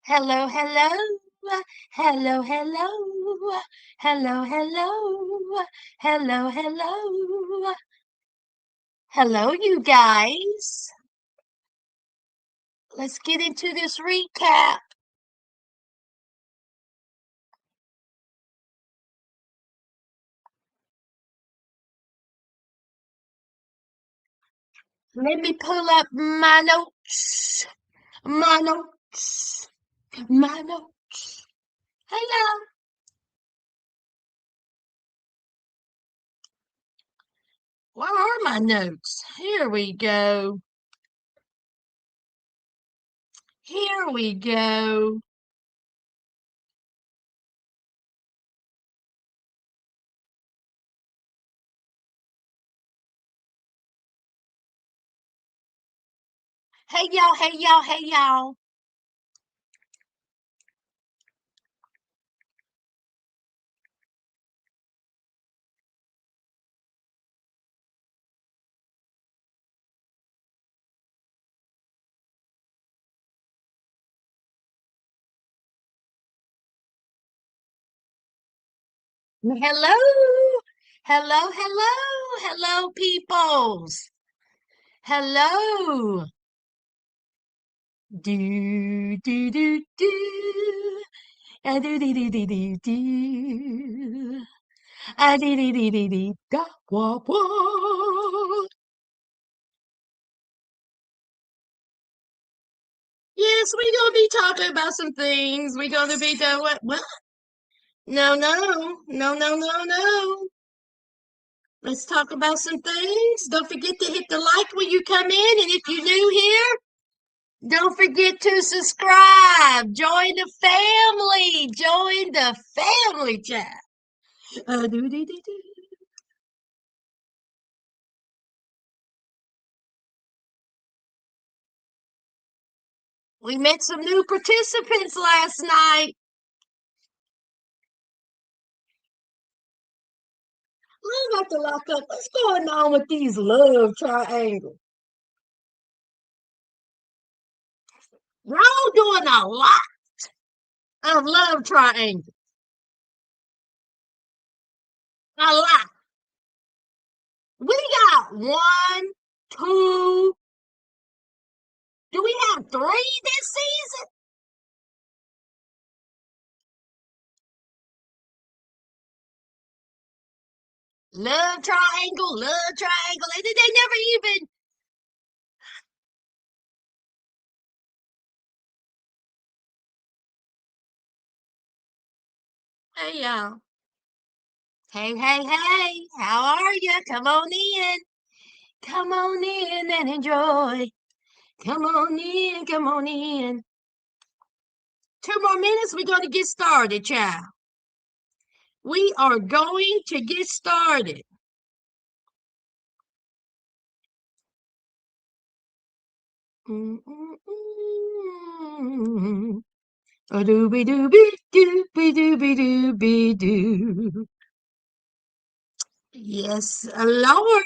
Hello, hello. Hello, hello. Hello, hello. Hello, hello. Hello, you guys. Let's get into this recap. Let me pull up my notes. My notes. My notes. Hello. Where are my notes? Here we go. Here we go. Hey, y'all. Hey, y'all. Hey, y'all. Hello. Hello, hello. Hello, peoples. Hello. Do do do do. Do do do do do do. Do do do do do. Da wah wah. Yes, we're gonna be talking about some things. We're gonna be doing what? No, no, no, no, no, no. Let's talk about some things. Don't forget to hit the like when you come in, and if you're new here, don't forget to subscribe. Join the family. Join the family chat. Do-do-do-do. We met some new participants last night. I'm about to lock up. What's going on with these love triangles? We're all doing a lot of love triangles. A lot. We got one, two. Do we have three this season? Love triangle, love triangle. And they never even. Hey, y'all. Hey, hey, hey. How are you? Come on in. Come on in and enjoy. Come on in. Come on in. 2 more minutes. We're going to get started, child. We are going to get started. A dooby dooby dooby dooby dooby doo. Yes, Lord.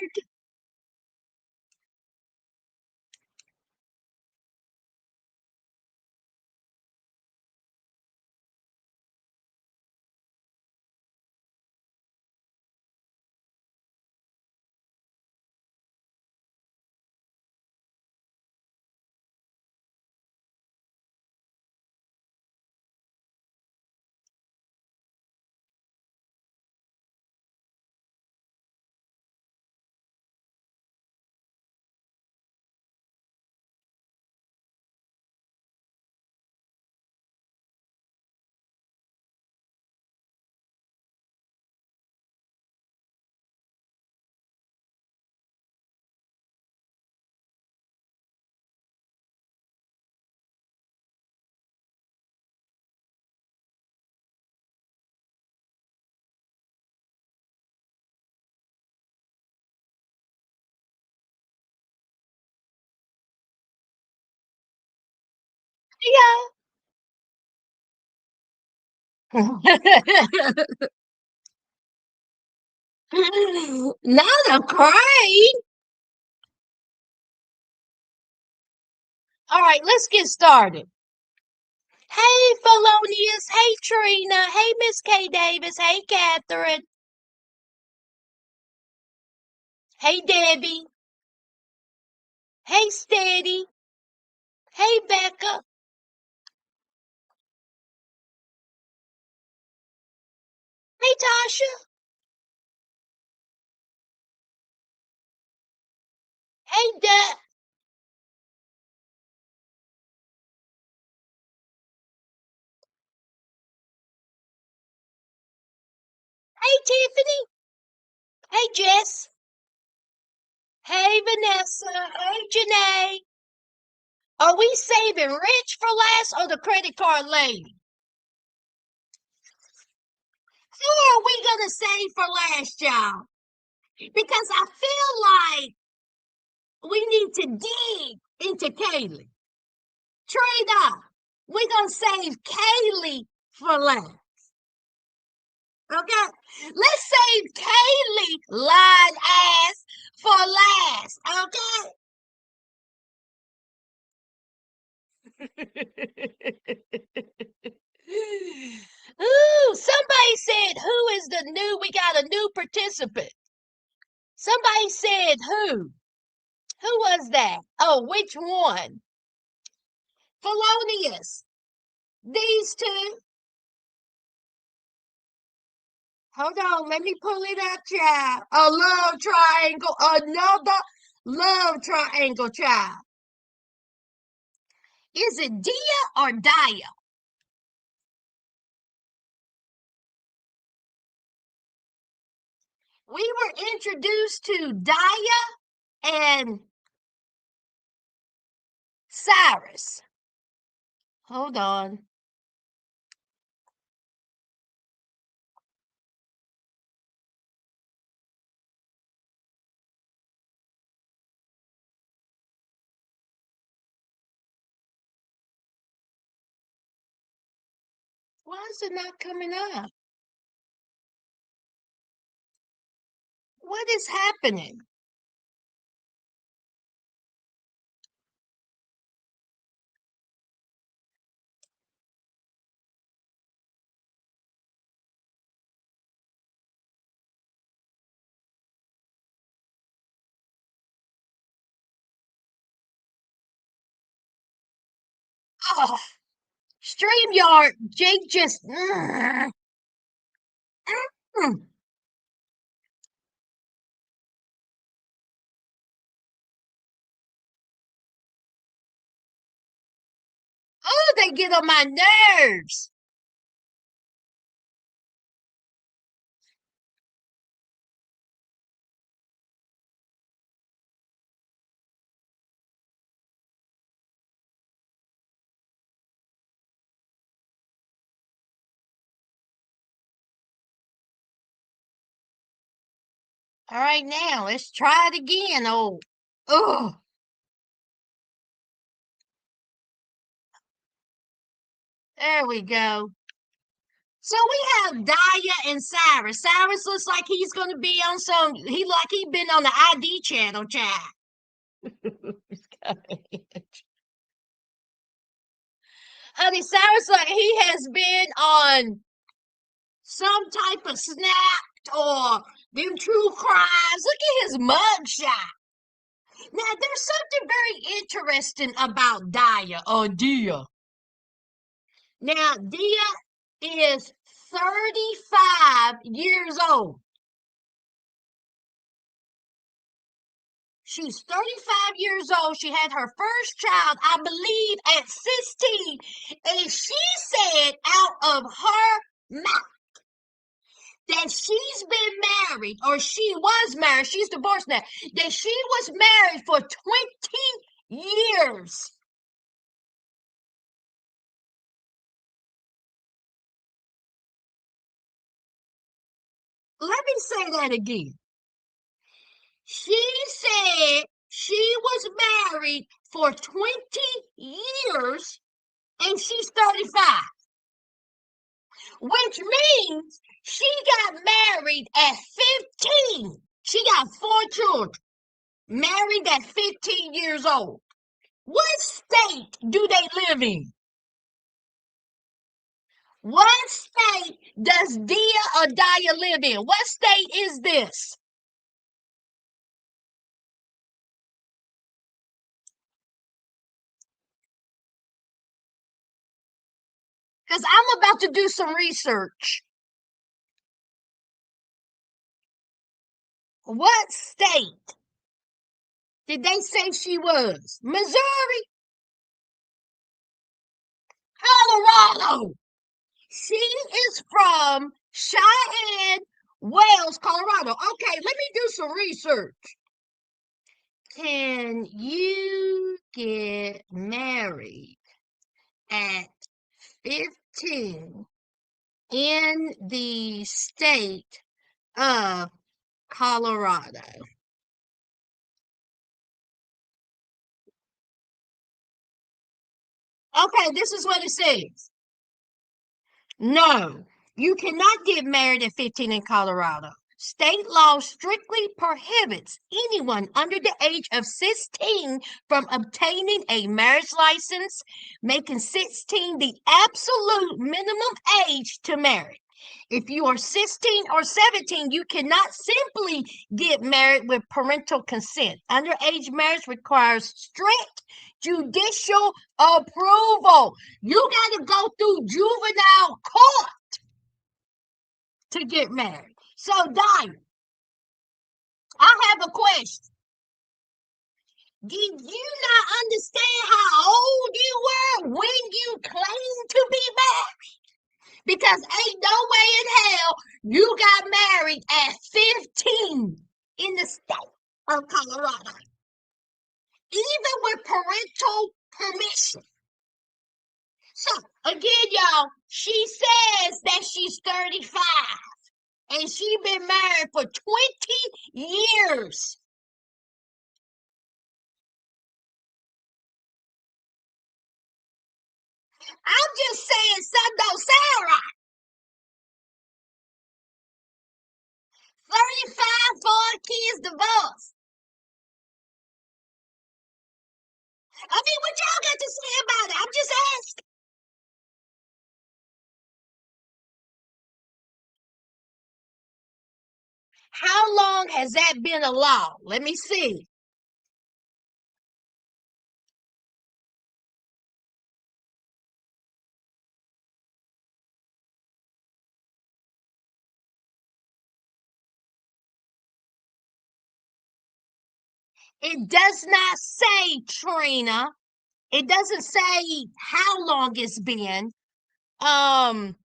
Yeah. Not a crane. All right, let's get started. Hey, Felonious. Hey, Trina. Hey, Miss K. Davis. Hey, Catherine. Hey, Debbie. Hey, Steady. Hey, Becca. Hey, Tasha. Hey, Duck. Hey, Tiffany. Hey, Jess. Hey, Vanessa. Hey, Janae. Are we saving Rich for last or the credit card lady? Who are we going to save for last, y'all? Because I feel like we need to dig into Kaylee. Trina, we're going to save Kaylee for last. Okay? Let's save Kaylee lying ass for last. Okay? Ooh, somebody said, who is the new? We got a new participant. Somebody said, who? Who was that? Oh, which one? Felonious. These two. Hold on, let me pull it up, child. A love triangle, another love triangle, child. Is it Dia or Dia? We were introduced to Dia and Cyrus. Hold on. Why is it not coming up? What is happening? Oh, StreamYard, Jake just. Oh, they get on my nerves. All right, now let's try it again. Oh, there we go. So we have Daya and Cyrus. Cyrus looks like he's gonna be on some. He been on the ID channel, chat. Honey, Cyrus like he has been on some type of Snapped or them true crimes. Look at his mugshot. Now there's something very interesting about Daya or Dia. Now Dia is 35 years old. She's 35 years old. She had her first child, I believe, at 16. And she said out of her mouth that she's been married, or she was married, she's divorced now, that she was married for 20 years. Let me say that again. She said she was married for 20 years and she's 35, which means she got married at 15. She got 4 children, married at 15 years old. What state do they live in? What state does Dia or Daya live in? What state is this? Because I'm about to do some research. What state did they say she was? Missouri? Colorado. She is from Cheyenne, Wells, Colorado. Okay, let me do some research. Can you get married at 15 in the state of Colorado? Okay, this is what it says. No, you cannot get married at 15 in Colorado. State law strictly prohibits anyone under the age of 16 from obtaining a marriage license, making 16 the absolute minimum age to marry. If you are 16 or 17, you cannot simply get married with parental consent. Underage marriage requires strict judicial approval. You got to go through juvenile court to get married. So, Diane, I have a question. Did you not understand how old you were when you claimed to be married? Because ain't no way in hell you got married at 15 in the state of Colorado, even with parental permission. So, again, y'all, she says that she's 35 and she been married for 20 years. I'm just saying something don't sound right. 35, 4 kids, divorced. I mean, what y'all got to say about it? I'm just asking. How long has that been a law? Let me see. It does not say, Trina. It doesn't say how long it's been. Um,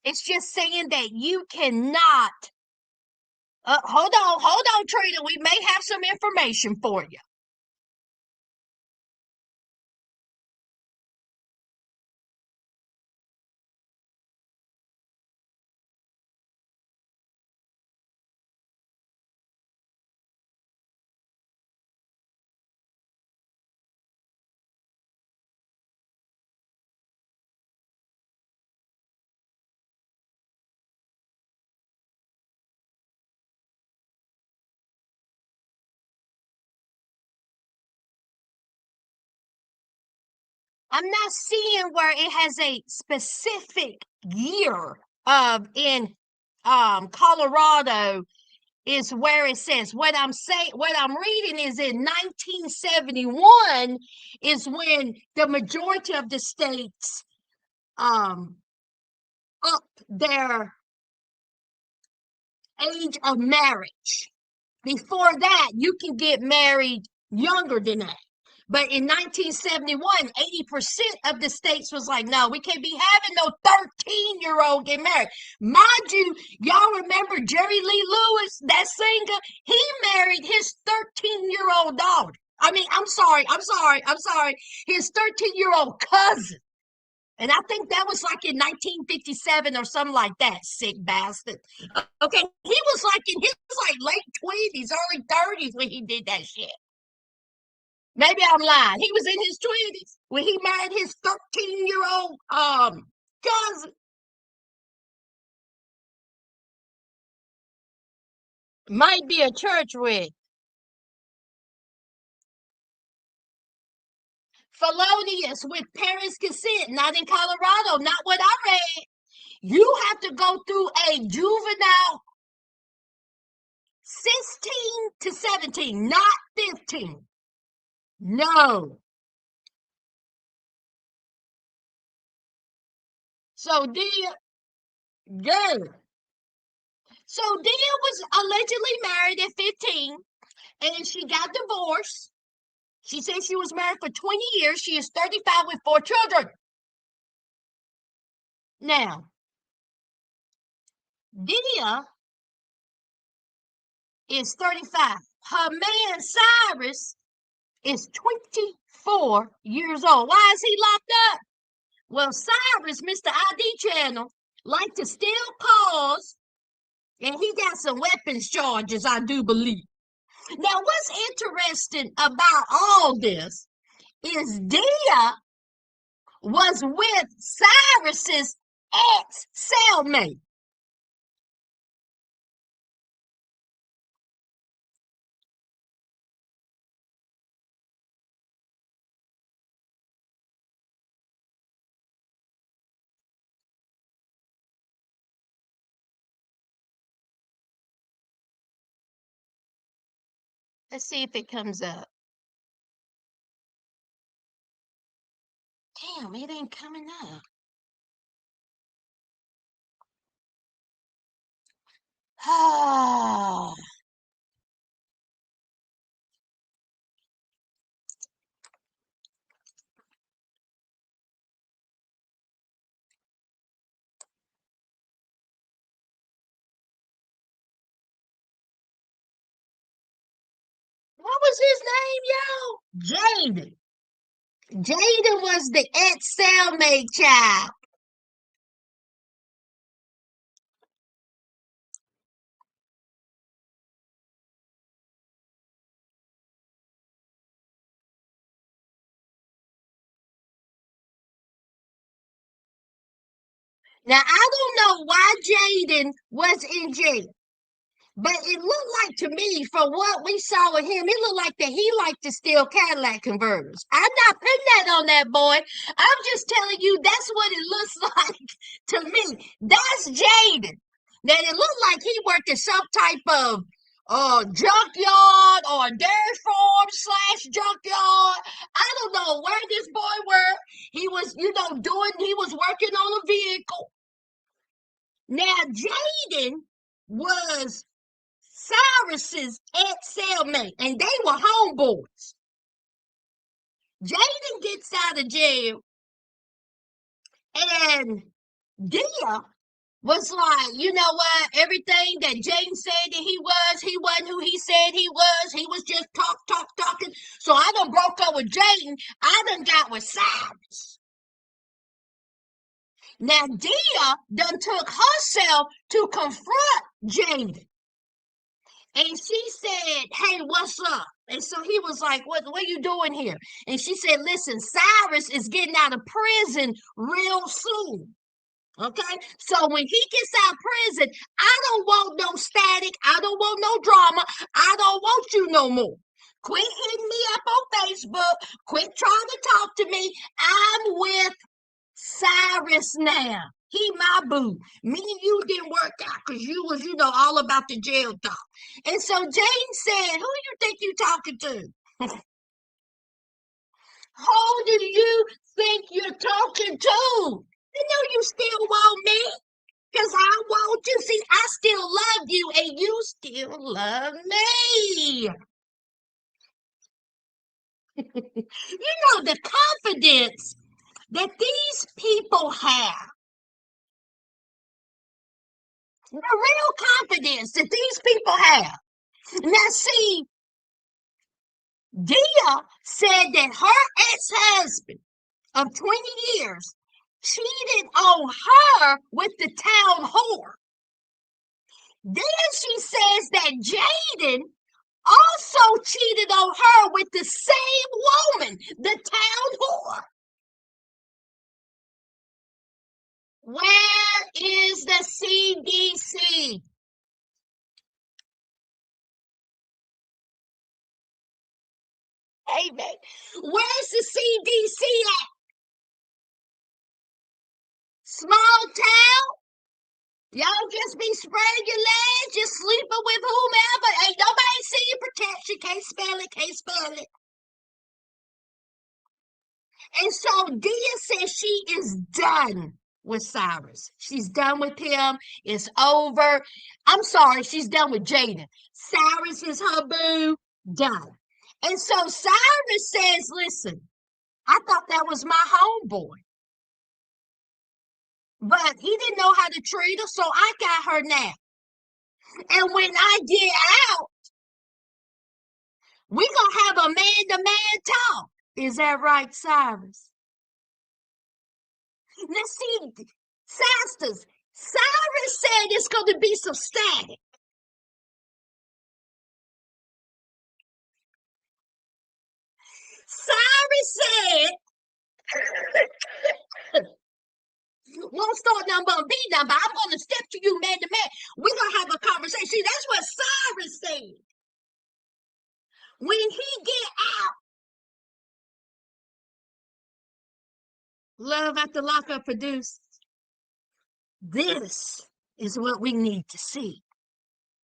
it's just saying that you cannot. Hold on, Trina. We may have some information for you. I'm not seeing where it has a specific year of in Colorado is where it says what I'm reading is in 1971 is when the majority of the states um up their age of marriage. Before that, you can get married younger than that. But in 1971, 80% of the states was like, no, we can't be having no 13-year-old get married. Mind you, y'all remember Jerry Lee Lewis, that singer? He married his 13-year-old daughter. I mean, I'm sorry. His 13-year-old cousin. And I think that was like in 1957 or something like that, sick bastard. Okay, he was like in his like late 20s, early 30s when he did that shit. Maybe I'm lying. He was in his 20s when he married his 13-year-old cousin. Might be a church wedding. felonious with parents' consent, not in Colorado, not what I read. You have to go through a juvenile 16 to 17, not 15. No. So Dia, girl. So Dia was allegedly married at 15 and she got divorced. She said she was married for 20 years. She is 35 with 4 children. Now, Dia is 35. Her man, Cyrus, is 24 years old. Why is he locked up? Well, Cyrus, Mr. ID Channel, like to steal cars, and he got some weapons charges, I do believe. Now, what's interesting about all this is Dia was with Cyrus's ex-cellmate. Let's see if it comes up. Damn, it ain't coming up. Ah. What was his name, yo? Jaden. Jaden was the ex-cellmate child. Now, I don't know why Jaden was in jail. But it looked like to me, from what we saw with him, it looked like that he liked to steal Cadillac converters. I'm not putting that on that boy. I'm just telling you that's what it looks like to me. That's Jaden. That it looked like he worked at some type of junkyard or dairy farm slash junkyard. I don't know where this boy worked. He was, he was working on a vehicle. Now Jaden was Cyrus's ex-cellmate, and they were homeboys. Jaden gets out of jail, and Dia was like, you know what? Everything that Jaden said that he wasn't who he said he was. He was just talking. So I done broke up with Jaden. I done got with Cyrus. Now Dia done took herself to confront Jaden. And she said, hey, what's up? And so he was like, what are you doing here? And she said, listen, Cyrus is getting out of prison real soon. Okay. So when he gets out of prison, I don't want no static. I don't want no drama. I don't want you no more. Quit hitting me up on Facebook. Quit trying to talk to me. I'm with Cyrus now. He my boo. Me and you didn't work out because you was, all about the jail talk. And so Jane said, who you think you talking to? Who do you think you're talking to? I know you still want me because I want you. See, I still love you and you still love me. The confidence that these people have, the real confidence that these people have. Now, see, Dia said that her ex-husband of 20 years cheated on her with the town whore. Then she says that Jaden also cheated on her with the same woman, the town whore. Where is the CDC? CELLMATE. Where's the CDC at? Small town? Y'all just be spreading your legs, just sleeping with whomever. Ain't nobody seeing protection. Can't spell it, can't spell it. And so Dia says she is done with Cyrus. She's done with him. It's over. I'm sorry, she's done with Jaden. Cyrus is her boo. Done. And so Cyrus says, listen, I thought that was my homeboy. But he didn't know how to treat her, so I got her now. And when I get out, we gonna have a man-to-man talk. Is that right, Cyrus? Now see, Sisters, Cyrus said it's gonna be some static. Cyrus said won't start number B number. I'm gonna step to you man to man. We're gonna have a conversation. See, that's what Cyrus said. When he get out, Love After Lockup produced. This is what we need to see.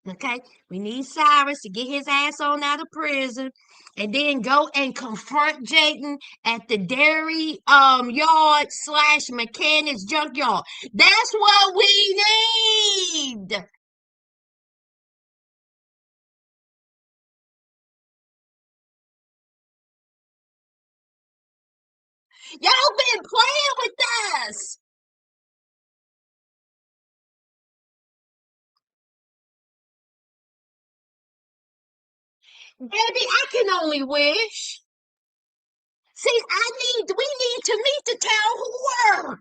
Okay, we need Cyrus to get his ass on out of prison, and then go and confront Jayden at the dairy yard slash mechanics junkyard. That's what we need. Y'all been playing with us. Baby, I can only wish. See, we need to meet the town whore.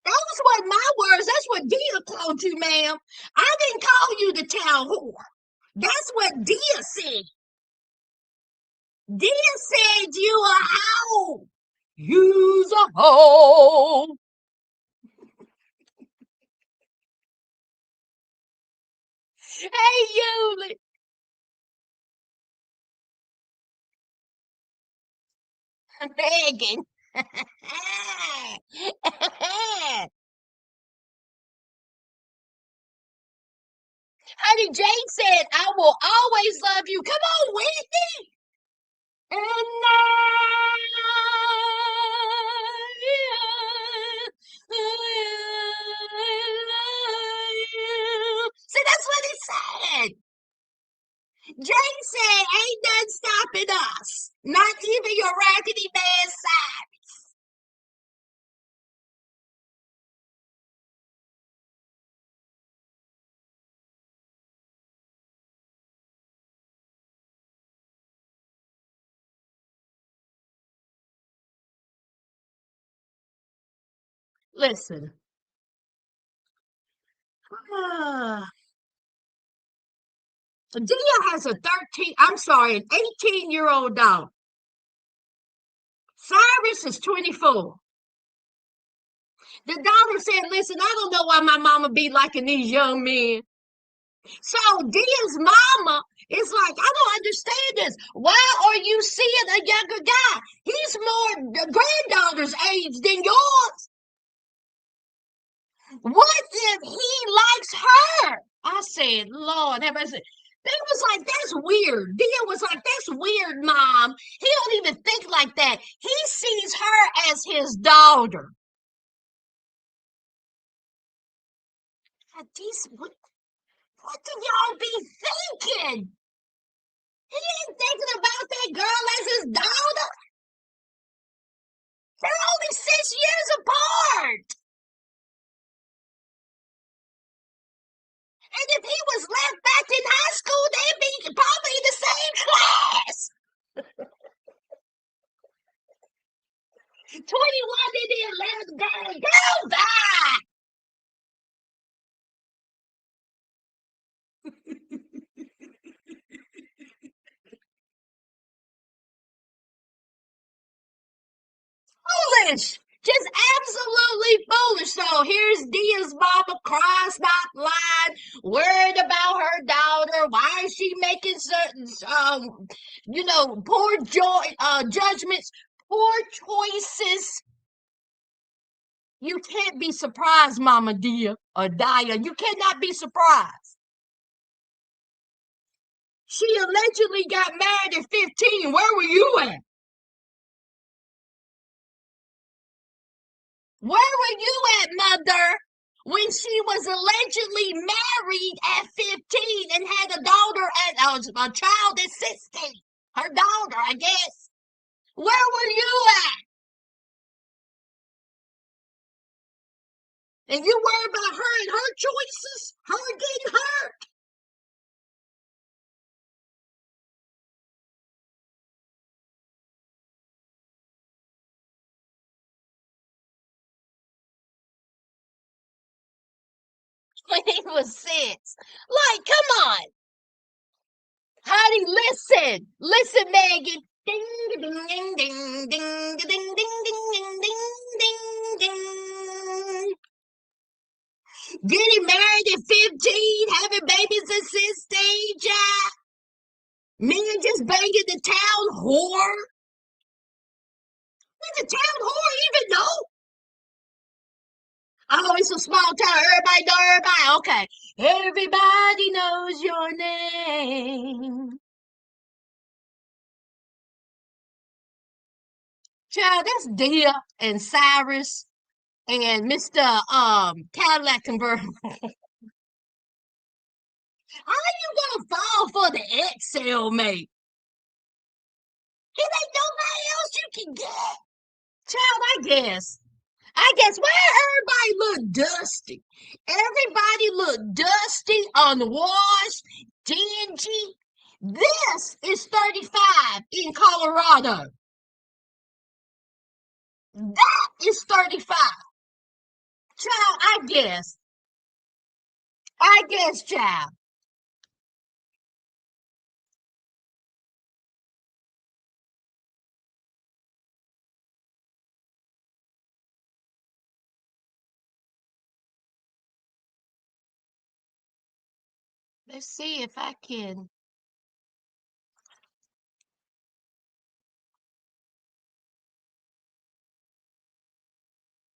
Those weren't my words. That's what Dia called you, ma'am. I didn't call you the town whore. That's what Dia said. Dia said you a hoe. You's a hoe. Hey, Yuli. Megan. Honey, Jane said, I will always love you. Come on, Whitney. And see, that's what he said. Jane said, ain't nothing stopping us. Not even your raggedy man side. Listen. Dia has an 18-year-old daughter. Cyrus is 24. The daughter said, listen, I don't know why my mama be liking these young men. So Dia's mama is like, I don't understand this. Why are you seeing a younger guy? He's more the granddaughter's age than yours. What if he likes her? I said, Lord have mercy. They was like, that's weird. Dia was like, that's weird, Mom. He don't even think like that. He sees her as his daughter. What do y'all be thinking? He ain't thinking about that girl as his daughter. They're only 6 years apart. And if he was left back in high school, they'd be probably in the same class. 21 in the 11th grade. Go back. Foolish. Just absolutely foolish. So here's Dia's mama cross not line, worried about her daughter. Why is she making certain, poor judgments, poor choices? You can't be surprised, Mama Dia or Dia. You cannot be surprised. She allegedly got married at 15. Where were you at? Where were you at, Mother, when she was allegedly married at 15 and had a daughter a child at 16? Her daughter, I guess. Where were you at? And you worry about her and her choices? Her getting hurt? When he was 6. Like, come on. Honey, listen. Listen, Megan. Ding, ding, ding, ding, ding, ding, ding, ding, ding, ding, ding. Getting married at 15, having babies at 16, child. Men just banging the town whore. What the town whore even know? Oh, it's a small town. Everybody know everybody. Okay. Everybody knows your name. Child, that's Dia and Cyrus and Mr. Cadillac convertible. How you gonna fall for the Excel mate? It ain't nobody else you can get. Child, I guess why everybody look dusty? Everybody look dusty, unwashed, dingy. This is 35 in Colorado. That is 35. Child, I guess, child. Let's see if I can.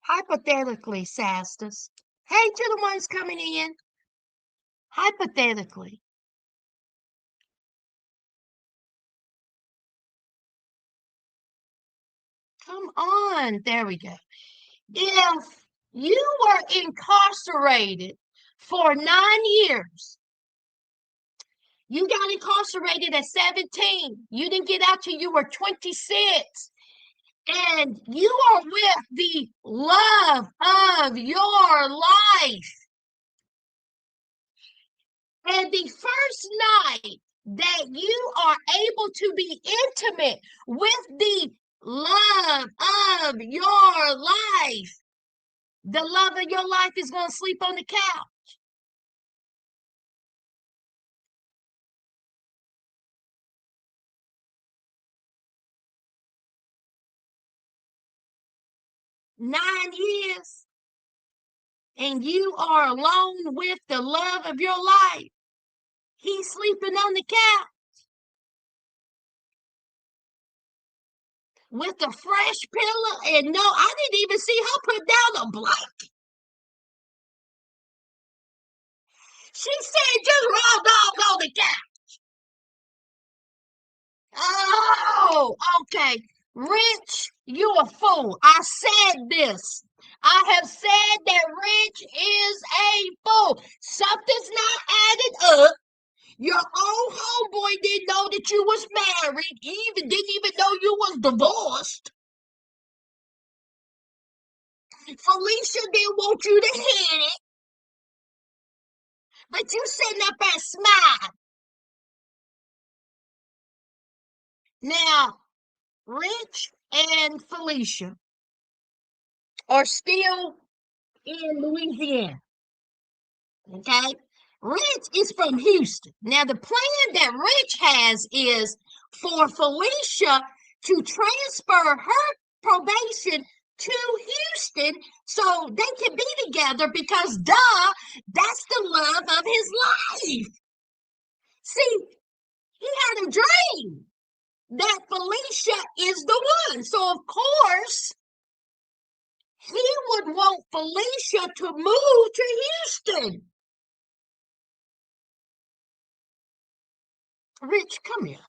Hypothetically, Sastus. Hey, to the ones coming in. Hypothetically. Come on. There we go. If you were incarcerated for 9 years, you got incarcerated at 17. You didn't get out till you were 26. And you are with the love of your life. And the first night that you are able to be intimate with the love of your life, the love of your life is going to sleep on the couch. Nine years, and you are alone with the love of your life. He's sleeping on the couch with a fresh pillow, and no, I didn't even see her put down a blanket. She said just raw dog on the couch. Oh, okay. Rich, you a fool. I said this. I have said that Rich is a fool. Something's not added up. Your own homeboy didn't know that you was married. He didn't even know you was divorced. Felicia didn't want you to hit it, but you sitting up there smiling. Now, Rich and Felicia are still in Louisiana. Okay? Rich is from Houston. Now, the plan that Rich has is for Felicia to transfer her probation to Houston so they can be together because, duh, that's the love of his life. See, he had a dream that Felicia is the one. So, of course, he would want Felicia to move to Houston. Rich, come here.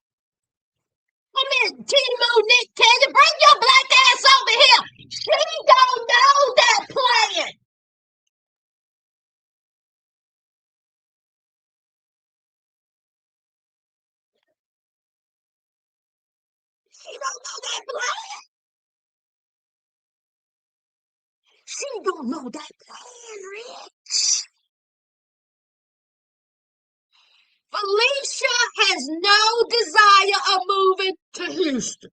Come here, Timo, Nick Candy. Bring your black ass over here. She don't know that plan. She don't know that plan. She don't know that plan, Rich. Felicia has no desire of moving to Houston.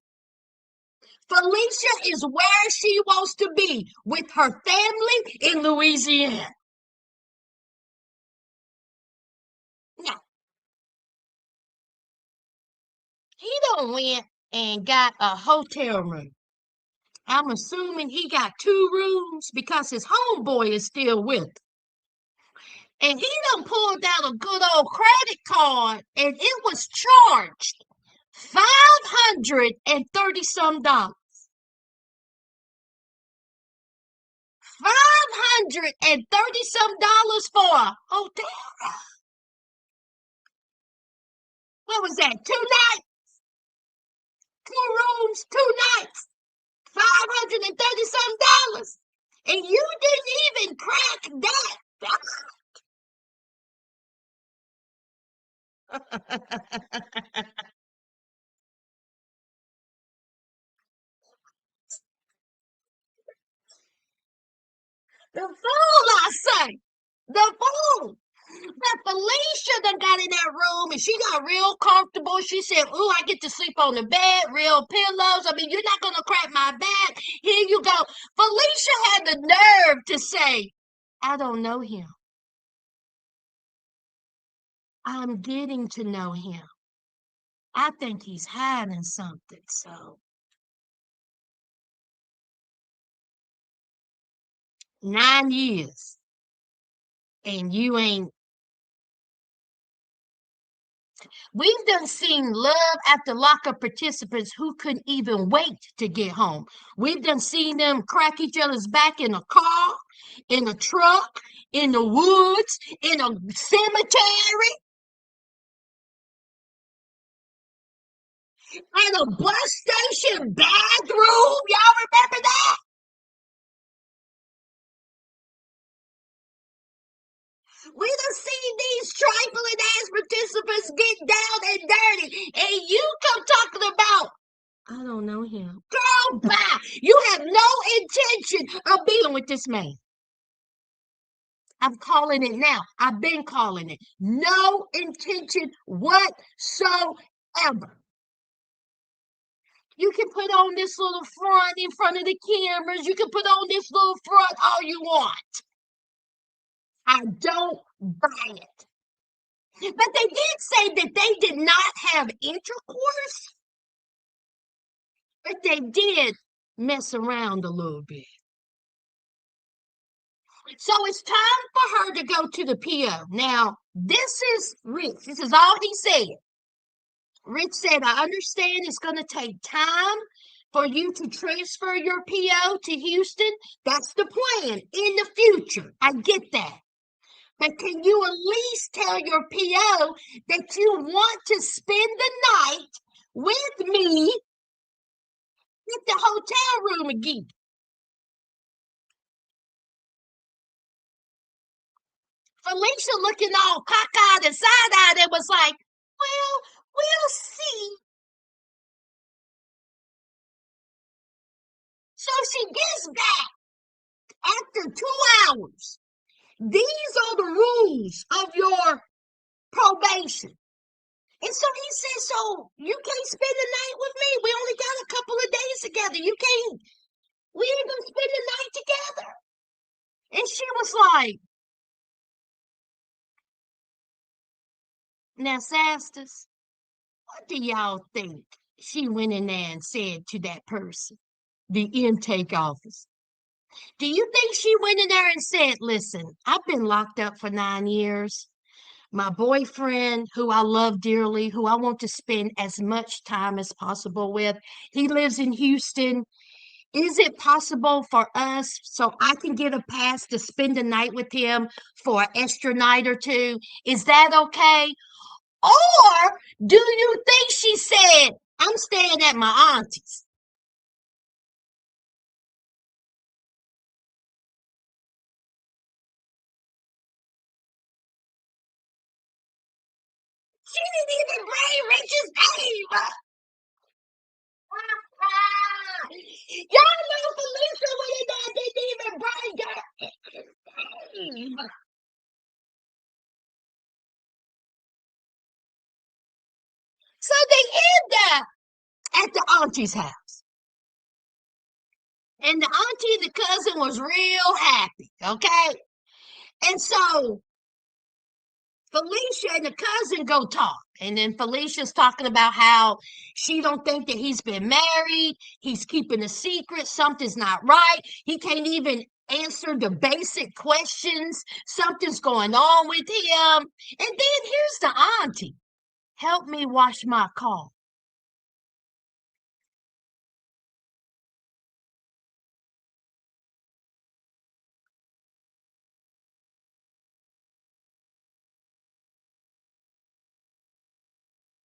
Felicia is where she wants to be with her family in Louisiana. Now, he done went and got a hotel room. I'm assuming he got 2 rooms because his homeboy is still with him. And he done pulled out a good old credit card and it was charged 530 some dollars. 530 some dollars for a hotel. What was that? 2 nights, 2 rooms, 2 nights, 530 some dollars. And you didn't even crack that. The fool, I say. The fool. But Felicia done got in that room and she got real comfortable. She said, "Ooh, I get to sleep on the bed, real pillows. I mean, you're not going to crack my back. Here you go." Felicia had the nerve to say, "I don't know him. I'm getting to know him. I think he's hiding something." So, 9 years and you ain't. We've done seen love after lockup participants who couldn't even wait to get home. We've done seen them crack each other's back in a car, in a truck, in the woods, in a cemetery, in a bus station bathroom. Y'all remember that? We done seen these trifling ass participants get down and dirty, and you come talking about, "I don't know him." Girl, bye. You have no intention of being with this man. I'm calling it now. I've been calling it. No intention whatsoever. You can put on this little front in front of the cameras. You can put on this little front all you want. I don't buy it. But they did say that they did not have intercourse, but they did mess around a little bit. So it's time for her to go to the PO. Now, this is Rich. This is all he said. Rich said, "I understand it's going to take time for you to transfer your PO to Houston. That's the plan in the future. I get that. But can you at least tell your PO that you want to spend the night with me at the hotel room again?" Felicia looking all cockeyed and side-eyed and was like, "Well, we'll see." So she gets back after 2 hours. These are the rules of your probation. And so he said, "So you can't spend the night with me? We only got a couple of days together. We ain't gonna spend the night together." And she was like, "Now, Sastus, what do y'all think?" She went in there and said to that person, the intake office. Do you think she went in there and said, listen, I've been locked up for 9 years. My boyfriend, who I love dearly, who I want to spend as much time as possible with, he lives in Houston. Is it possible for us so I can get a pass to spend a night with him for an extra night or two? Is that okay? Or do you think she said, I'm staying at my auntie's? She didn't even bring Rich's name. Y'all know Felicia when it didn't even bring her name. So they end up at the auntie's house. And the auntie and the cousin was real happy, okay? And so Felicia and the cousin go talk. And then Felicia's talking about how she don't think that he's been married. He's keeping a secret. Something's not right. He can't even answer the basic questions. Something's going on with him. And then here's the auntie. Help me wash my car.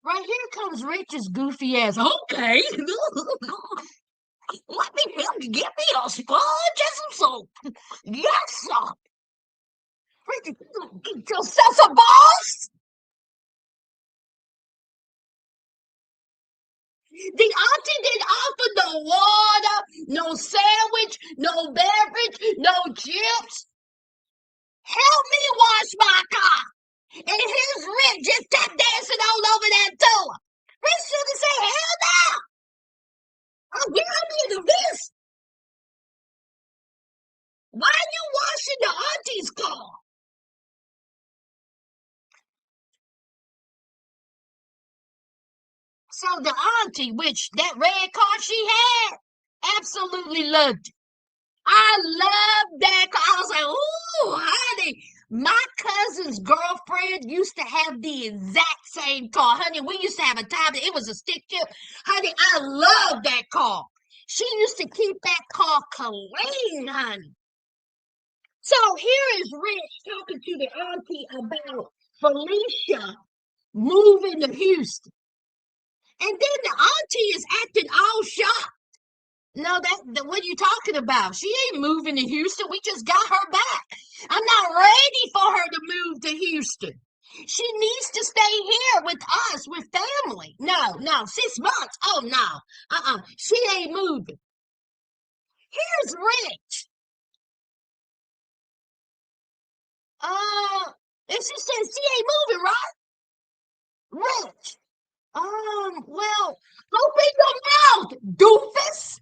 Right here comes Rich's goofy ass. Okay. Let me help you get me a sponge and some soap. Yes, sir. Rich, get yourself a boss. The auntie didn't offer no water, no sandwich, no beverage, no chips. Help me wash my car. And here's Rick just tap dancing all over that door. Rick should have said, hell no. I'm getting into this. Why are you washing the auntie's car? So the auntie, which that red car she had, absolutely loved it. I love that car. I was like, ooh, honey. My cousin's girlfriend used to have the exact same car. Honey, we used to have a time that it was a stick shift. Honey, I love that car. She used to keep that car clean, honey. So here is Rich talking to the auntie about Felicia moving to Houston. And then the auntie is acting all shocked. No, what are you talking about? She ain't moving to Houston. We just got her back. I'm not ready for her to move to Houston. She needs to stay here with us, with family. No, no, 6 months. Oh no. She ain't moving. Here's Rich. And she says she ain't moving, right? Rich. Well, open your mouth, doofus.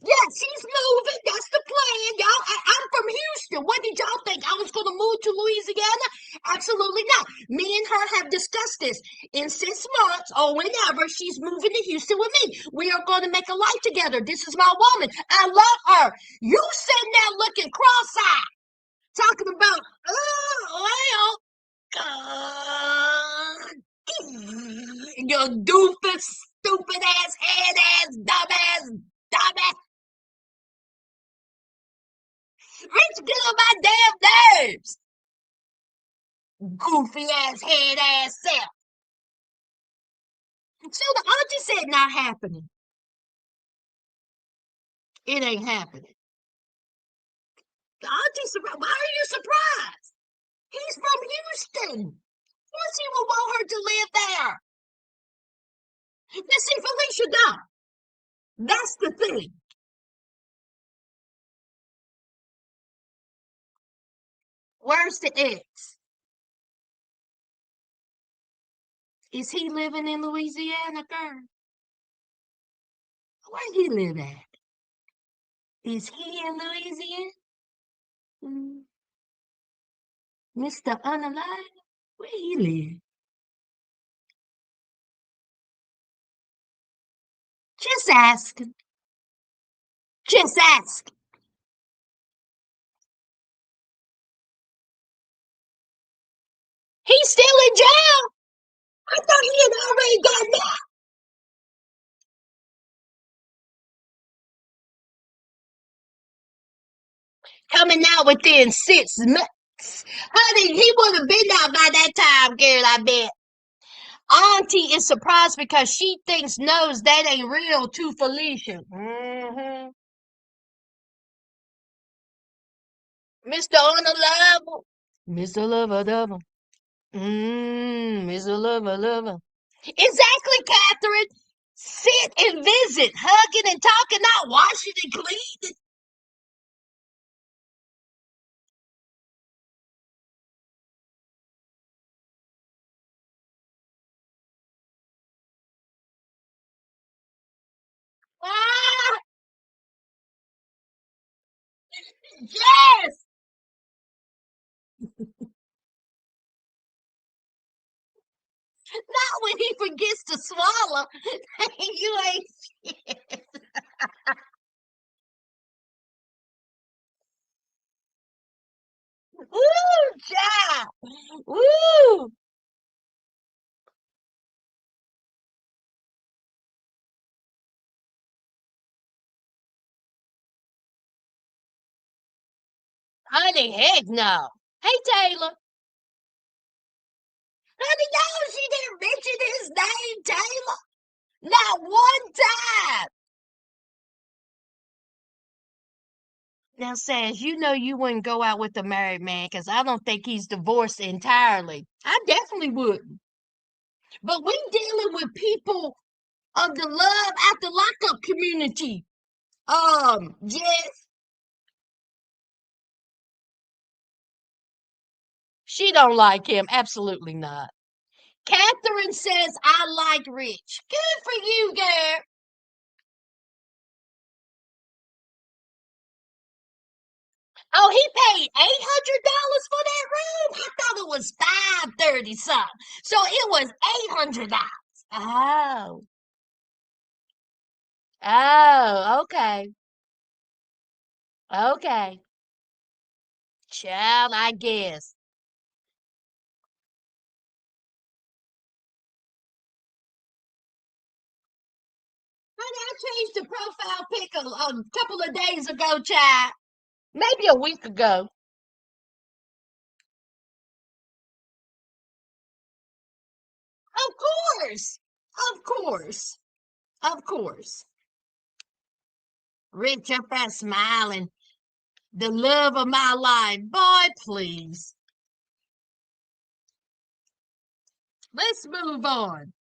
Yeah, she's moving. That's the plan, y'all. I'm from Houston. What did y'all think? I was going to move to Louisiana? Absolutely not. Me and her have discussed this. In 6 months or whenever, she's moving to Houston with me. We are going to make a life together. This is my woman. I love her. You sitting there looking cross-eyed, talking about, oh, well, you doofus, stupid ass, head ass, dumb ass. Rich, get on my damn nerves. Goofy ass, head ass self. So the auntie said, not happening. It ain't happening. The auntie surprised. Why are you surprised? He's from Houston. Of course he will want her to live there. But see, Felicia, no. That's the thing. Where's the ex? Is he living in Louisiana, girl? Where he live at? Is he in Louisiana? Mm, Mr. Unalive? Where he live? Just asking. Just ask. He's still in jail. I thought he had already gotten out. Coming out within 6 months. Honey, he would have been out by that time, girl, I bet. Auntie is surprised because she thinks knows that ain't real to Felicia. Mr. Unalive. Mr. Lover Lover. Mr. Lover Lover. Exactly, Catherine. Sit and visit, hugging and talking, not washing and cleaning. Ah, yes. Not when he forgets to swallow. You ain't shit. Woo, child. Woo. Honey, heck no. Hey, Taylor. Honey, no, she didn't mention his name, Taylor. Not one time. Now, Sass, you know you wouldn't go out with a married man because I don't think he's divorced entirely. I definitely wouldn't. But we dealing with people of the love after lockup community. Yes, she don't like him. Absolutely not. Catherine says I like Rich. Good for you, girl. Oh, he paid $800 for that room. I thought it was 530 something. So it was $800. Oh, oh, okay, okay, child. I guess. Honey, I changed the profile pic a couple of days ago, child. Maybe a week ago. Of course, of course, of course. Rich up there smiling. The love of my life. Boy, please. Let's move on.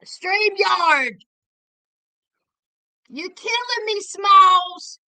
StreamYard, you're killing me, Smalls.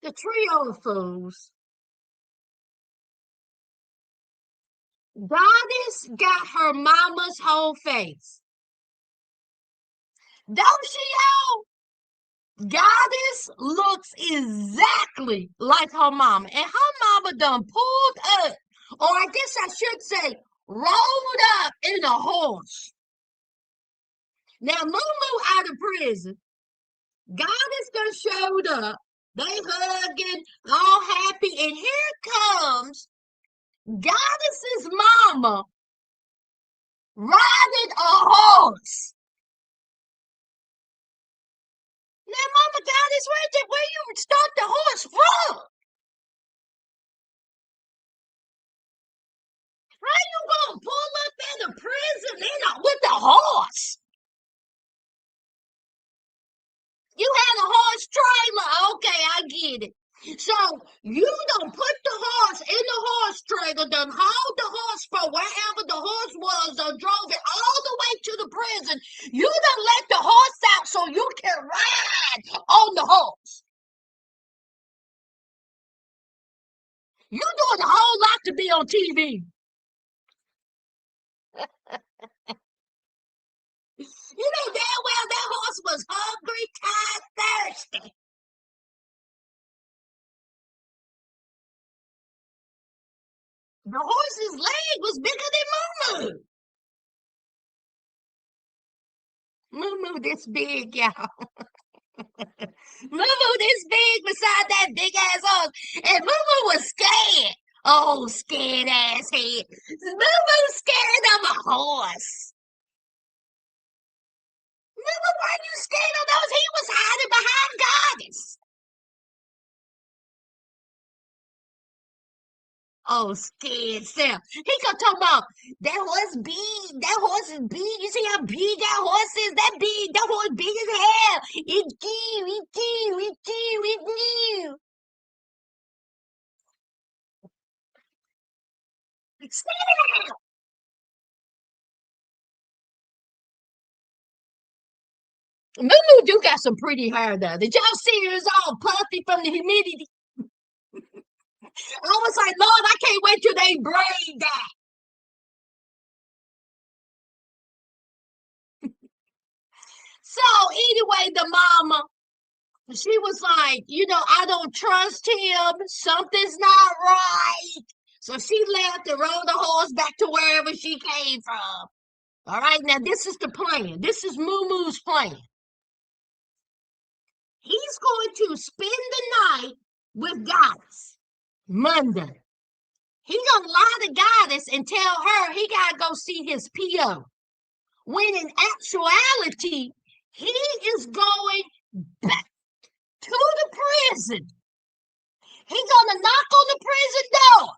The trio of fools. Goddess got her mama's whole face. Don't she, y'all? Goddess looks exactly like her mama. And her mama done pulled up, or I guess I should say, rolled up in a horse. Now, Moo out of prison. Goddess done showed up. They hugging, all happy. And here comes Goddess's mama riding a horse. Now, Mama Goddess, where you start the horse from? How you gonna pull up in a prison with a horse? You had a horse trailer. Okay, I get it. So you done put the horse in the horse trailer, done hauled the horse for wherever the horse was, or drove it all the way to the prison. You done let the horse out so you can ride on the horse. You doing a whole lot to be on TV. You know damn well that horse was hungry, tired, thirsty. The horse's leg was bigger than Moo. Moo this big, y'all. Moo this big beside that big ass horse. And Moo was scared. Oh, scared ass head. Moo scared of a horse. Moo, why you scared of those? He was hiding behind Goddess. Oh, scared self. He gonna talk about that horse big. That horse is big. You see how big that horse is? That big. That horse big as hell. It's cute. It's cute. It's cute. It's new. Stand out. Moo do got some pretty hair though. Did y'all see her? It's all puffy from the humidity. I was like, Lord, I can't wait till they braid that. So anyway, the mama, she was like, I don't trust him. Something's not right. So she left and rode the horse back to wherever she came from. All right, now this is the plan. This is Moo plan. He's going to spend the night with Goddess Monday. He gonna lie to Goddess and tell her he gotta go see his PO. When in actuality, he is going back to the prison. He's gonna knock on the prison door.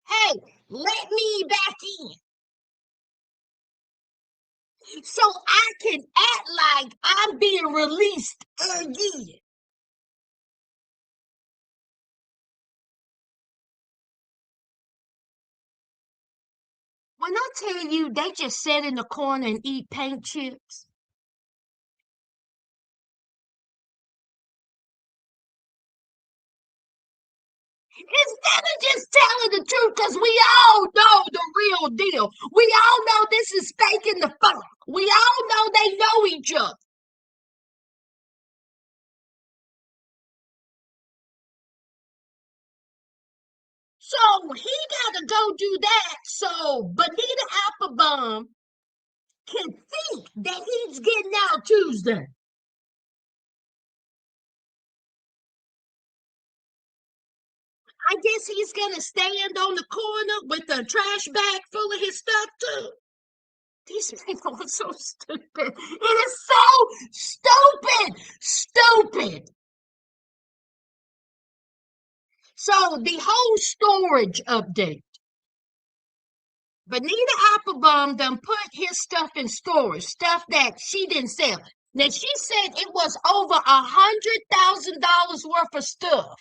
Hey, let me back in. So I can act like I'm being released again. When I tell you they just sit in the corner and eat paint chips. Instead of just telling the truth, because we all know the real deal. We all know this is fake in the funk. We all know they know each other. So he got to go do that so Bonita Applebum can think that he's getting out Tuesday. I guess he's going to stand on the corner with a trash bag full of his stuff too. These people are so stupid. It is so stupid. Stupid. So the whole storage update. Bonita Applebum done put his stuff in storage, stuff that she didn't sell. Now she said it was over $100,000 worth of stuff,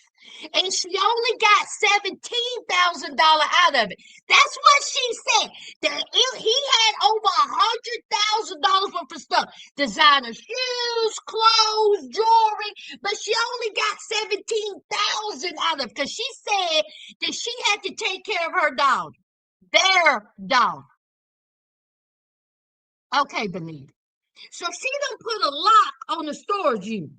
and she only got $17,000 out of it. That's what she said. That he had over $100,000 worth of stuff, designer shoes, clothes, jewelry, but she only got 17,000 out of it because she said that she had to take care of her dog, their dog. Okay, Benita. So she done put a lock on the storage unit.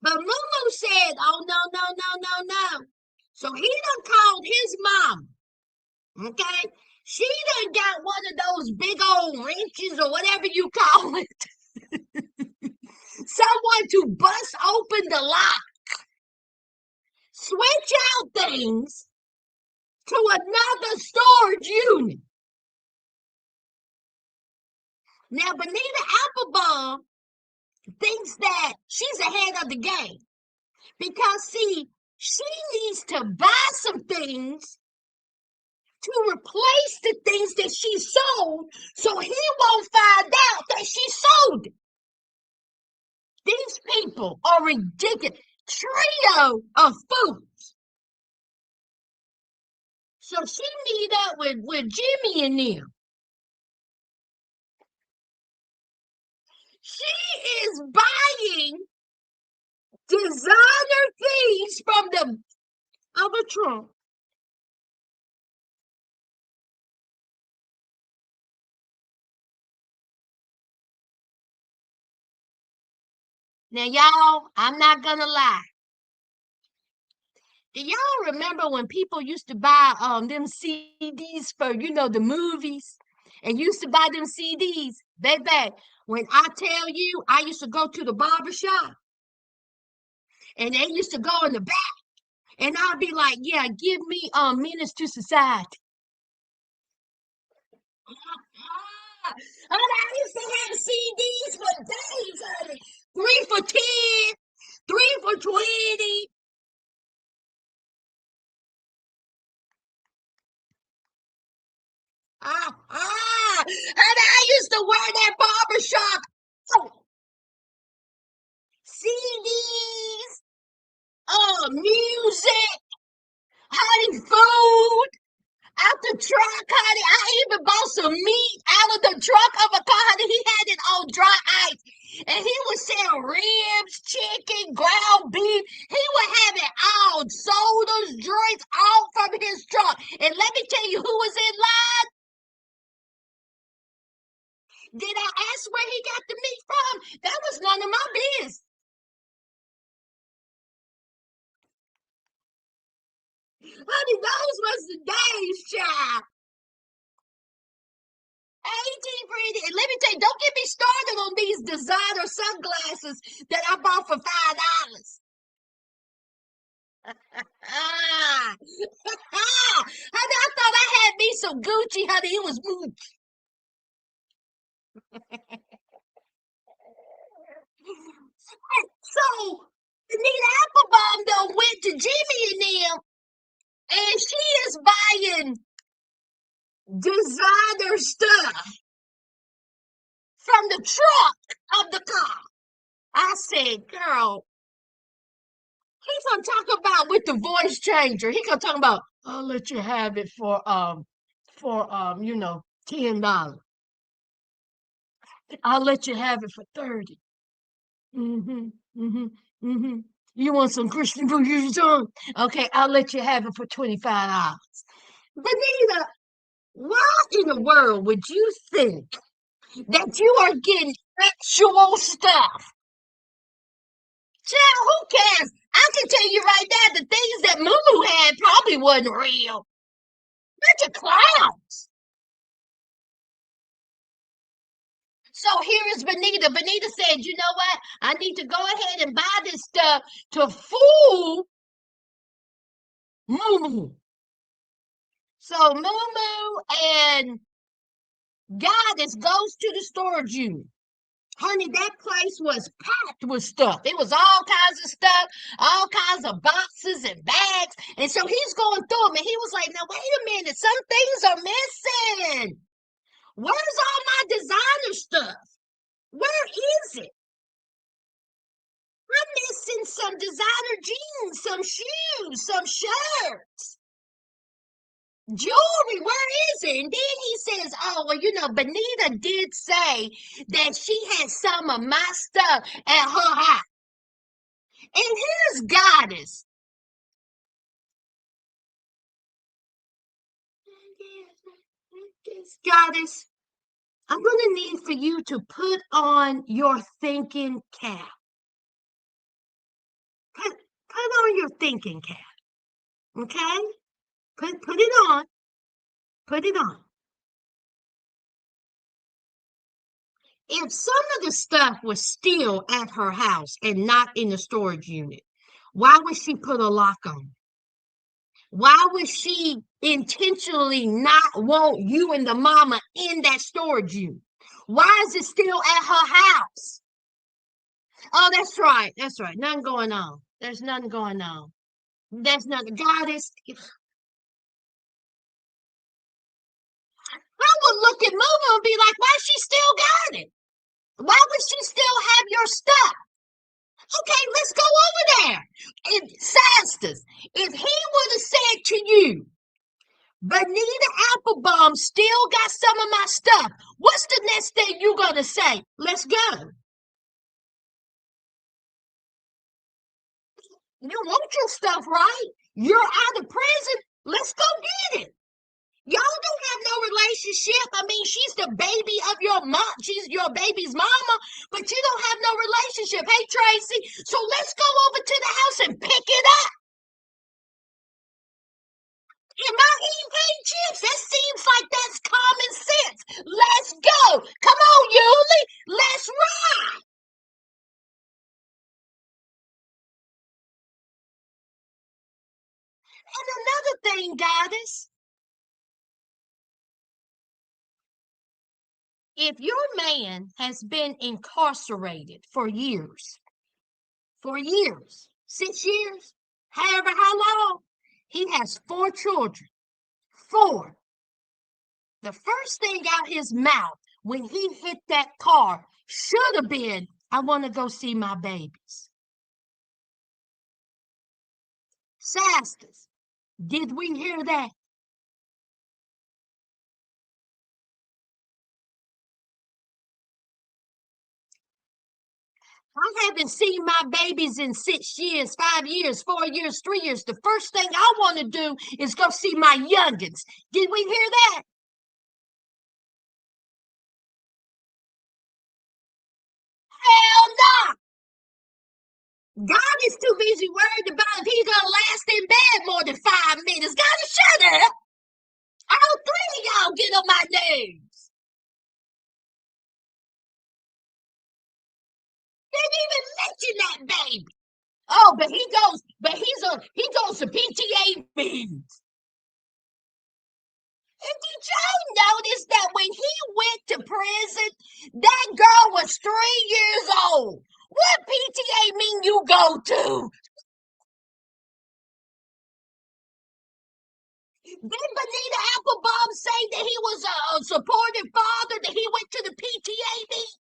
But Lulu said, oh, no, no, no, no, no. So he done called his mom. Okay? She done got one of those big old wrenches or whatever you call it. Someone to bust open the lock, switch out things to another storage unit. Now, Benita Applebaum thinks that she's ahead of the game because, see, she needs to buy some things to replace the things that she sold so he won't find out that she sold it. These people are ridiculous. Trio of fools. So she meet up with Jimmy and them. She is buying designer things from the other trunk. Now, y'all, I'm not gonna lie. Do y'all remember when people used to buy them CDs for, the movies? And used to buy them CDs? Baby, when I tell you, I used to go to the barber shop and they used to go in the back and I'd be like, yeah, give me Menace to Society. And I used to have CDs for days, honey. 3 for 10, 3 for 20. And I used to wear that barbershop. Oh, CDs, music, honey, food out the truck, honey. I even bought some meat out of the trunk of a car, honey. He had it on dry ice. And he would sell ribs, chicken, ground beef. He would have it all, sodas, drinks, all from his truck. And let me tell you who was in line. Did I ask where he got the meat from? That was none of my business. Honey, those was the days, child. Ain't he pretty? And let me tell you, don't get me started on these designer sunglasses that I bought for $5. Ah, honey, I thought I had me some Gucci, honey. It was Mooch. So, Anita Applebaum though went to Jimmy and them, and she is buying designer stuff from the trunk of the car. I said, girl, he's gonna talk about with the voice changer. He gonna talk about, I'll let you have it for $10. I'll let you have it for 30. Mm-hmm. Mm-hmm. Mm-hmm. You want some Christian Bouillon? Okay, I'll let you have it for $25. Benita, why in the world would you think that you are getting actual stuff? Child, who cares? I can tell you right now, the things that Moo had probably wasn't real. Bunch of clowns. So here is Benita. Benita said, you know what? I need to go ahead and buy this stuff to fool Moo. So Moo and Goddess goes to the storage unit. Honey, that place was packed with stuff. It was all kinds of stuff, all kinds of boxes and bags. And so he's going through them and he was like, now wait a minute, some things are missing. Where's all my designer stuff? Where is it? I'm missing some designer jeans, some shoes, some shirts, jewelry. Where is it? And then he says, oh, well, Benita did say that she had some of my stuff at her house. And here's Goddess. Goddess, I'm going to need for you to put on your thinking cap. Put on your thinking cap. Okay? Put it on. Put it on. If some of the stuff was still at her house and not in the storage unit, why would she put a lock on? Why would she intentionally not want you and the mama in that storage unit? Why is it still at her house? Oh, that's right. That's right. Nothing going on. There's nothing going on. There's nothing. Goddess, I would look at Mama and be like, why she still got it? Why would she still have your stuff? Okay, let's go over there. And Sastas, if he would have said to you, Benita Applebaum still got some of my stuff, what's the next thing you gonna say? Let's go. You want your stuff, right? You're out of prison. Let's go get it. Y'all don't have no relationship. I mean, she's the baby of your mom. She's your baby's mama, but you don't have no relationship. Hey, Tracy, so let's go over to the house and pick it up. Am I eating paint chips? That seems like that's common sense. Let's go. Come on, Yuli. Let's ride. And another thing, Goddess, if your man has been incarcerated for years, 6 years, however, how long, he has 4 children. 4. The first thing out his mouth when he hit that car should have been, I want to go see my babies. Sastas, did we hear that? I haven't seen my babies in 6 years, 5 years, 4 years, 3 years. The first thing I want to do is go see my youngins. Did we hear that? Hell no! God is too busy worried about if he's gonna last in bed more than 5 minutes. Gotta shut up! All 3 of y'all get on my nerves. Didn't even mention that baby. Oh, but he goes to PTA meetings. And did y'all notice that when he went to prison, that girl was 3 years old? What PTA meeting you go to? Did Benita Applebaum say that he was a supportive father, that he went to the PTA meeting?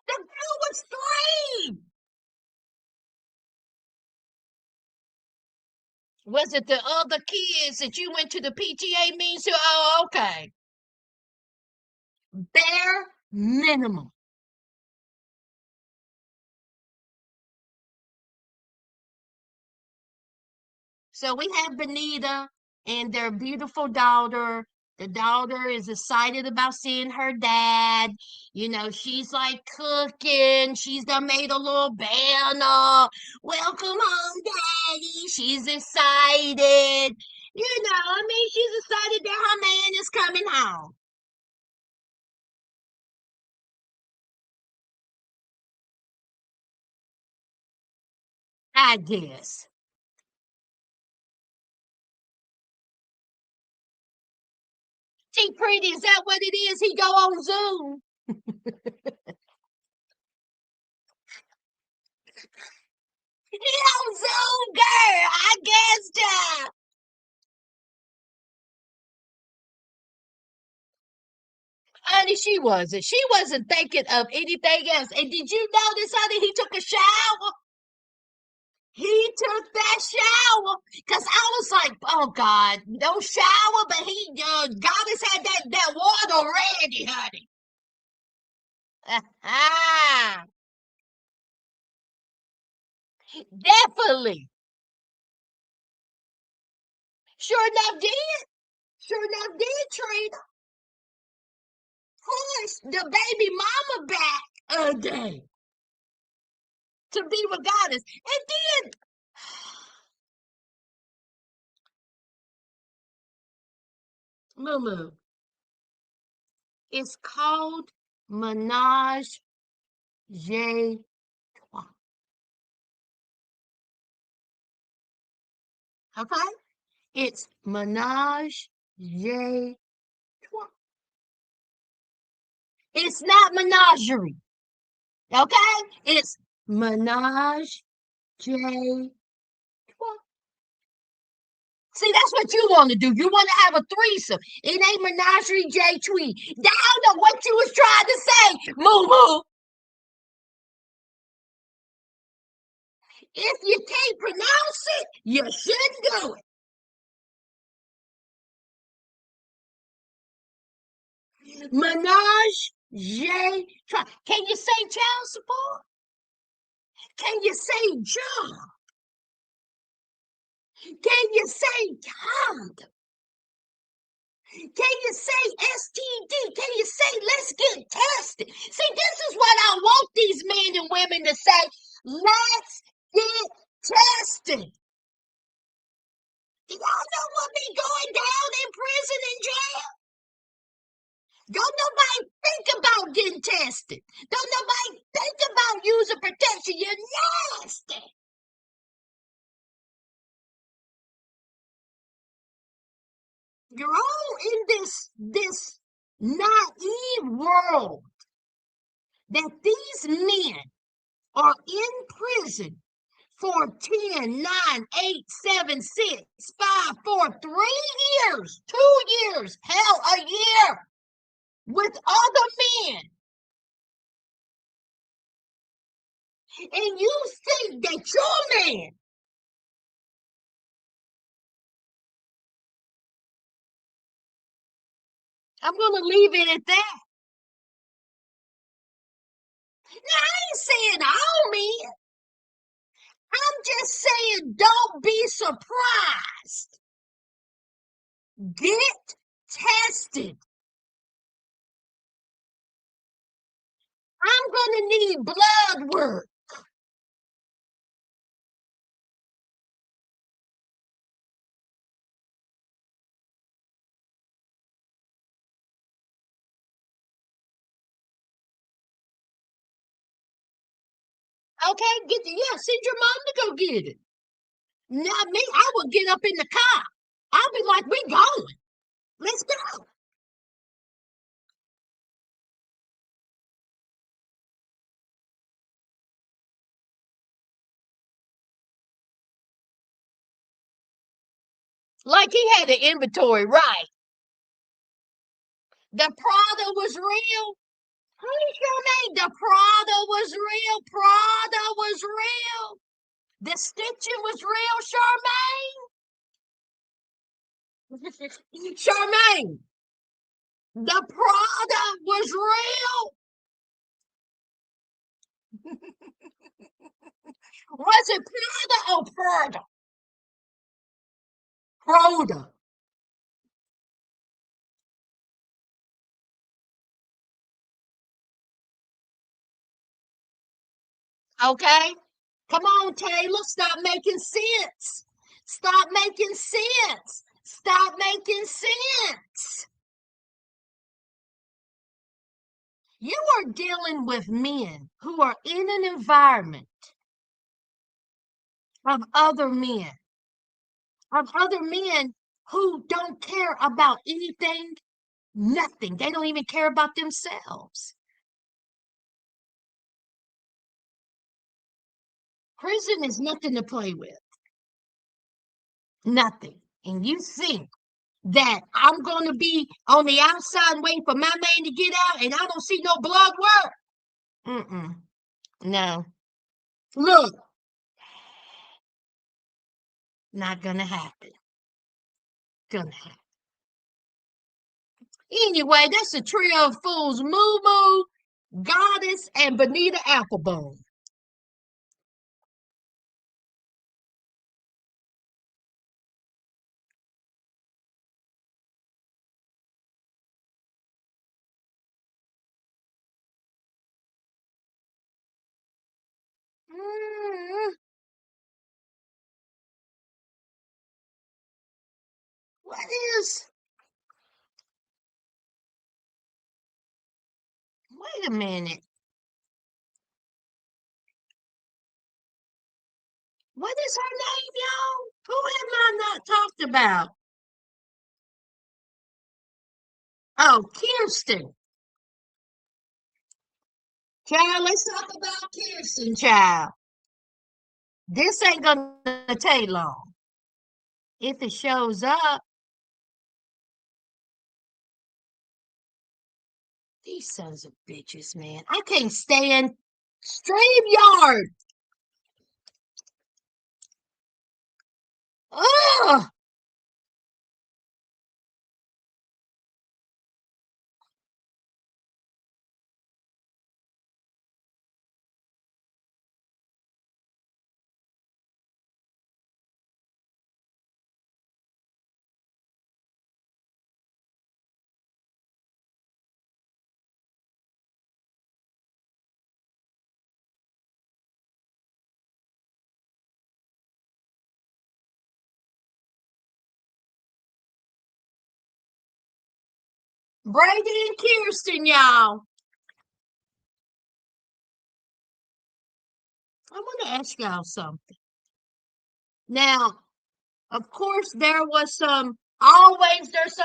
The girl was 3. Was it the other kids that you went to the PTA meetings to? Oh, okay. Bare minimum. So we have Benita and their beautiful daughter. The daughter is excited about seeing her dad. She's like cooking. She's done made a little banner. Welcome home, Daddy. She's excited. I mean, she's excited that her man is coming home. I guess. T Pretty, is that what it is? He go on Zoom. He on Zoom, girl. I guess. Honey, she wasn't. She wasn't thinking of anything else. And did you notice, honey, he took a shower? He took that shower because I was like, oh God, no shower, but Goddess had that water ready, honey. Definitely. Sure enough did. Sure enough did, Trina. Of course, the baby mama back again to be with Goddess. And then Moo it's called Menage a Trois. Okay? It's Menage a Trois. It's not menagerie. Okay? It's Menage a Trois. See, that's what you want to do. You want to have a threesome. It ain't Menagerie J Twee. I don't know what you was trying to say, Moo Moo. If you can't pronounce it, you should do it. Menage a Trois. Can you say child support? Can you say job? Can you say condom? Can you say STD? Can you say let's get tested? See, this is what I want these men and women to say. Let's get tested. Do y'all know what be going down in prison and jail? Don't nobody think about getting tested. Don't nobody think about using protection. You're nasty. You're all in this naive world that these men are in prison for 10, 9, 8, 7, 6, 5, 4, 3 years, 2 years, hell, a year with other men. And you think that your man, I'm going to leave it at that. Now, I ain't saying all men. I'm just saying don't be surprised. Get tested. I'm going to need blood work. Okay, send your mom to go get it. Not me. I would get up in the car. I'll be like, we going. Let's go. Like he had an inventory, right? The Prada was real. Honey, Charmaine, the Prada was real. Prada was real. The stitching was real, Charmaine. Charmaine, the Prada was real. Was it Prada or Prada? Prada. Okay? Come on, Taylor. Stop making sense. Stop making sense. Stop making sense. You are dealing with men who are in an environment of other men, who don't care about anything, nothing. They don't even care about themselves. Prison is nothing to play with. Nothing. And you think that I'm going to be on the outside waiting for my man to get out and I don't see no blood work. Mm-mm. No. Look, not gonna happen. Gonna happen. Anyway, that's the trio of fools. Moo Moo, Goddess, and Bonita Applebone. Mm, what is? Wait a minute. What is her name, y'all? Who have I not talked about? Oh, Kirsten. Child, let's talk about Kirsten, child. This ain't gonna take long. If it shows up, these sons of bitches, man. I can't stand StreamYard. Ugh. Brady and Kirsten, y'all. I want to ask y'all something. Now, of course, there's some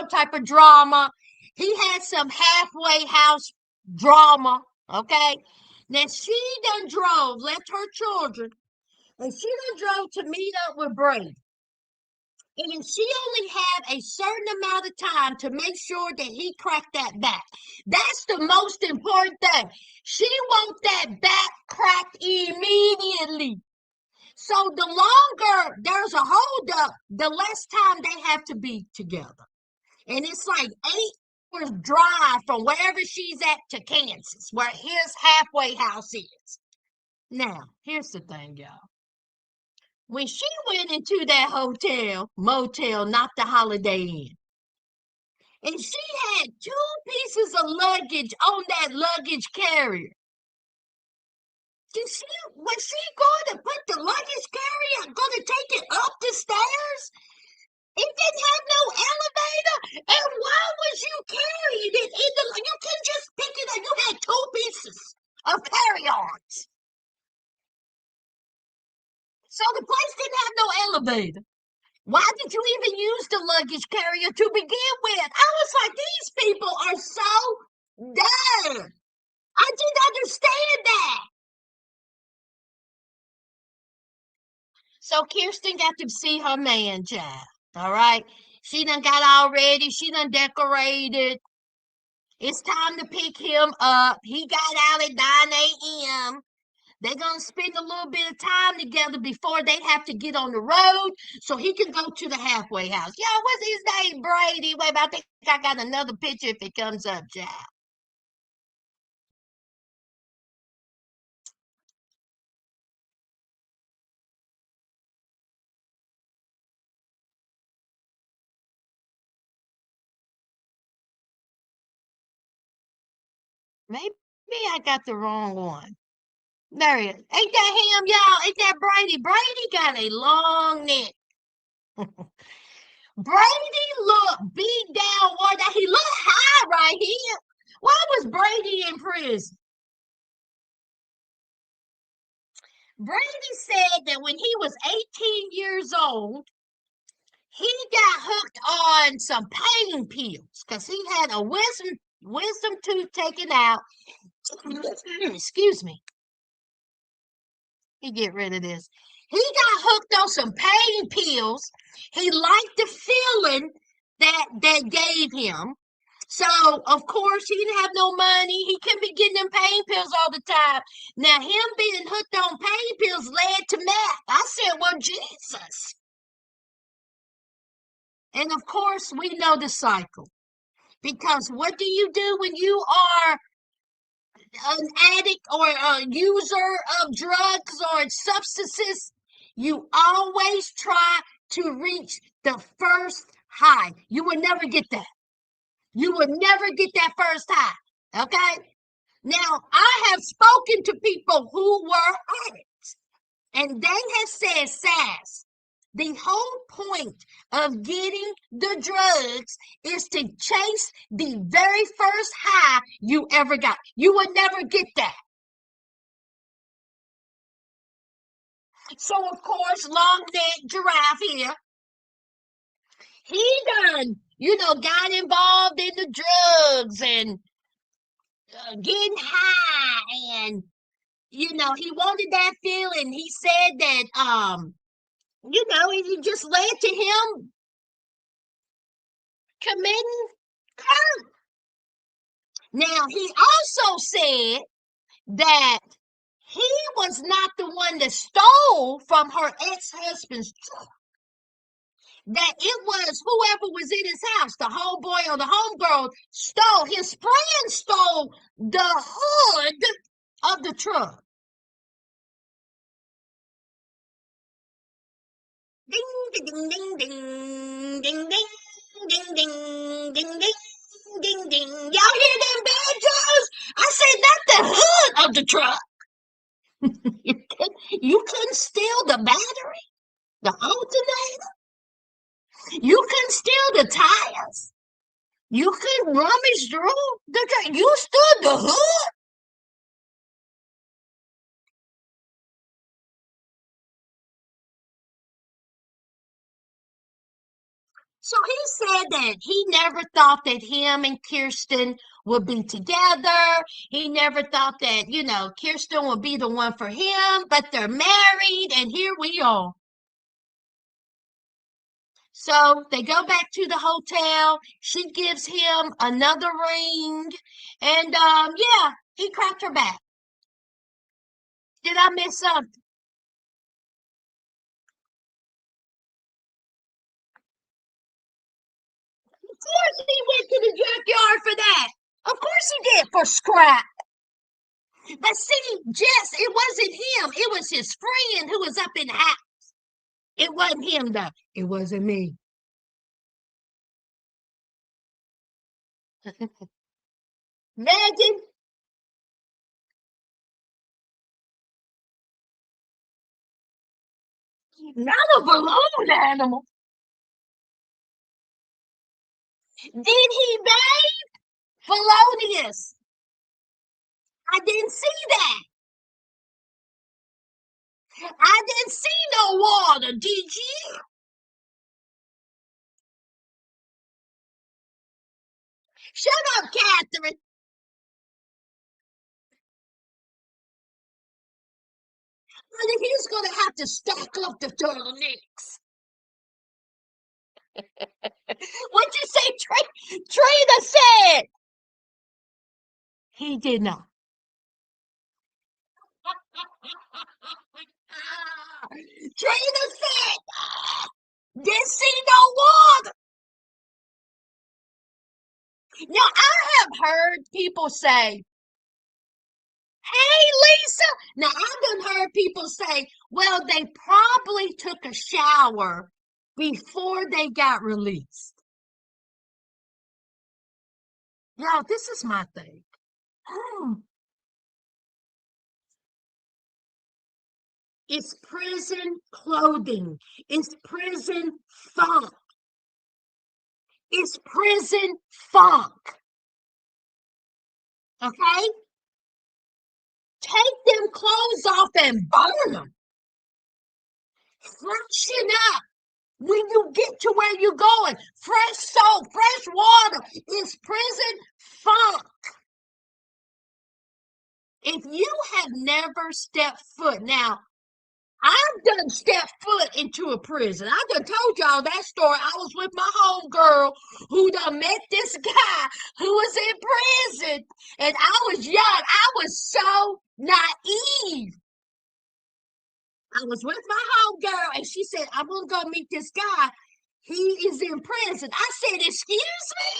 type of drama. He had some halfway house drama, okay? Now, she done drove, left her children, and she done drove to meet up with Brady. And she only had a certain amount of time to make sure that he cracked that back. That's the most important thing. She wants that back cracked immediately. So the longer there's a holdup, the less time they have to be together. And it's like 8 hours drive from wherever she's at to Kansas, where his halfway house is. Now, here's the thing, y'all. When she went into that motel, not the Holiday Inn, and she had 2 pieces of luggage on that luggage carrier. Was she going to put the luggage carrier, going to take it up the stairs? It didn't have no elevator. And why was you carrying it in the, you can just pick it up. You had 2 pieces of carry-ons. So the place didn't have no elevator. Why did you even use the luggage carrier to begin with? I was like, these people are so dumb. I didn't understand that. So Kirsten got to see her man, child. All right. She done got all ready. She done decorated. It's time to pick him up. He got out at 9 a.m. They're going to spend a little bit of time together before they have to get on the road so he can go to the halfway house. Yo, what's his name? Brady. Wait, I think I got another picture if it comes up, child. Maybe I got the wrong one. There he is. Ain't that him, y'all? Ain't that Brady? Brady got a long neck. Brady looked beat down, worn down. He looked high right here. Why was Brady in prison? Brady said that when he was 18 years old, he got hooked on some pain pills because he had a wisdom tooth taken out. Excuse me. He get rid of this. He got hooked on some pain pills. He liked the feeling that gave him. So of course he didn't have no money. He couldn't be getting them pain pills all the time. Now him being hooked on pain pills led to meth. I said, well, Jesus. And of course we know the cycle. Because what do you do when you are an addict or a user of drugs or substances? You always try to reach the first high. You will never get that. You will never get that first high. Okay? Now, I have spoken to people who were addicts, and they have said, Sass, the whole point of getting the drugs is to chase the very first high you ever got. You will never get that. So, of course, long neck giraffe here, he done, got involved in the drugs and getting high, and he wanted that feeling. He said that it just led to him committing crime. Now he also said that he was not the one that stole from her ex-husband's truck. That it was whoever was in his house, the homeboy or the homegirl stole. His friend stole the hood of the truck. Ding, ding, ding, ding, ding, ding, ding, ding, ding, ding, ding, ding. Y'all hear them banjos? I said not the hood of the truck. You couldn't steal the battery, the alternator. You couldn't steal the tires. You couldn't rummage through the truck. You stood the hood. So he said that he never thought that him and Kirsten would be together. He never thought that, Kirsten would be the one for him, but they're married and here we are. So they go back to the hotel. She gives him another ring. And yeah, he cracked her back. Did I miss something? Of course he went to the junkyard for that. Of course he did, for scrap. But see, Jess, it wasn't him. It was his friend who was up in the house. It wasn't him, though. It wasn't me. Imagine, not a balloon animal. Did he bathe? Felonious. I didn't see that. I didn't see no water. Did you? Shut up, Catherine. But he's going to have to stack up the turtlenecks. What'd you say, Trina said? He did not. Trina said, didn't see no water. Now, I have heard people say, hey, Lisa. Now, I've heard people say, well, they probably took a shower before they got released. Y'all, this is my thing. It's prison clothing. It's prison funk. It's prison funk. Okay? Take them clothes off and burn them. Freshen up when you get to where you're going. Fresh soap, fresh water. It's prison funk. If you have never stepped foot, now, I've done stepped foot into a prison. I done told y'all that story. I was with my homegirl who done met this guy who was in prison, and I was young. I was so naive. I was with my homegirl, and she said, "I'm gonna go meet this guy. He is in prison." I said, "Excuse me?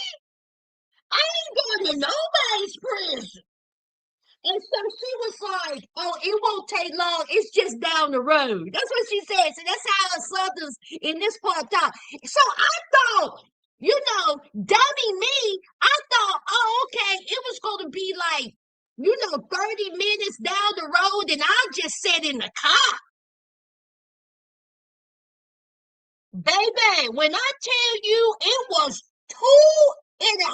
I ain't going to nobody's prison." And so she was like, "Oh, it won't take long. It's just down the road." That's what she said. So that's how us Southerners in this part talk. So I thought, dummy me, I thought, oh, okay, it was going to be like, 30 minutes down the road, and I'll just sit in the car. Baby, when I tell you it was 2.5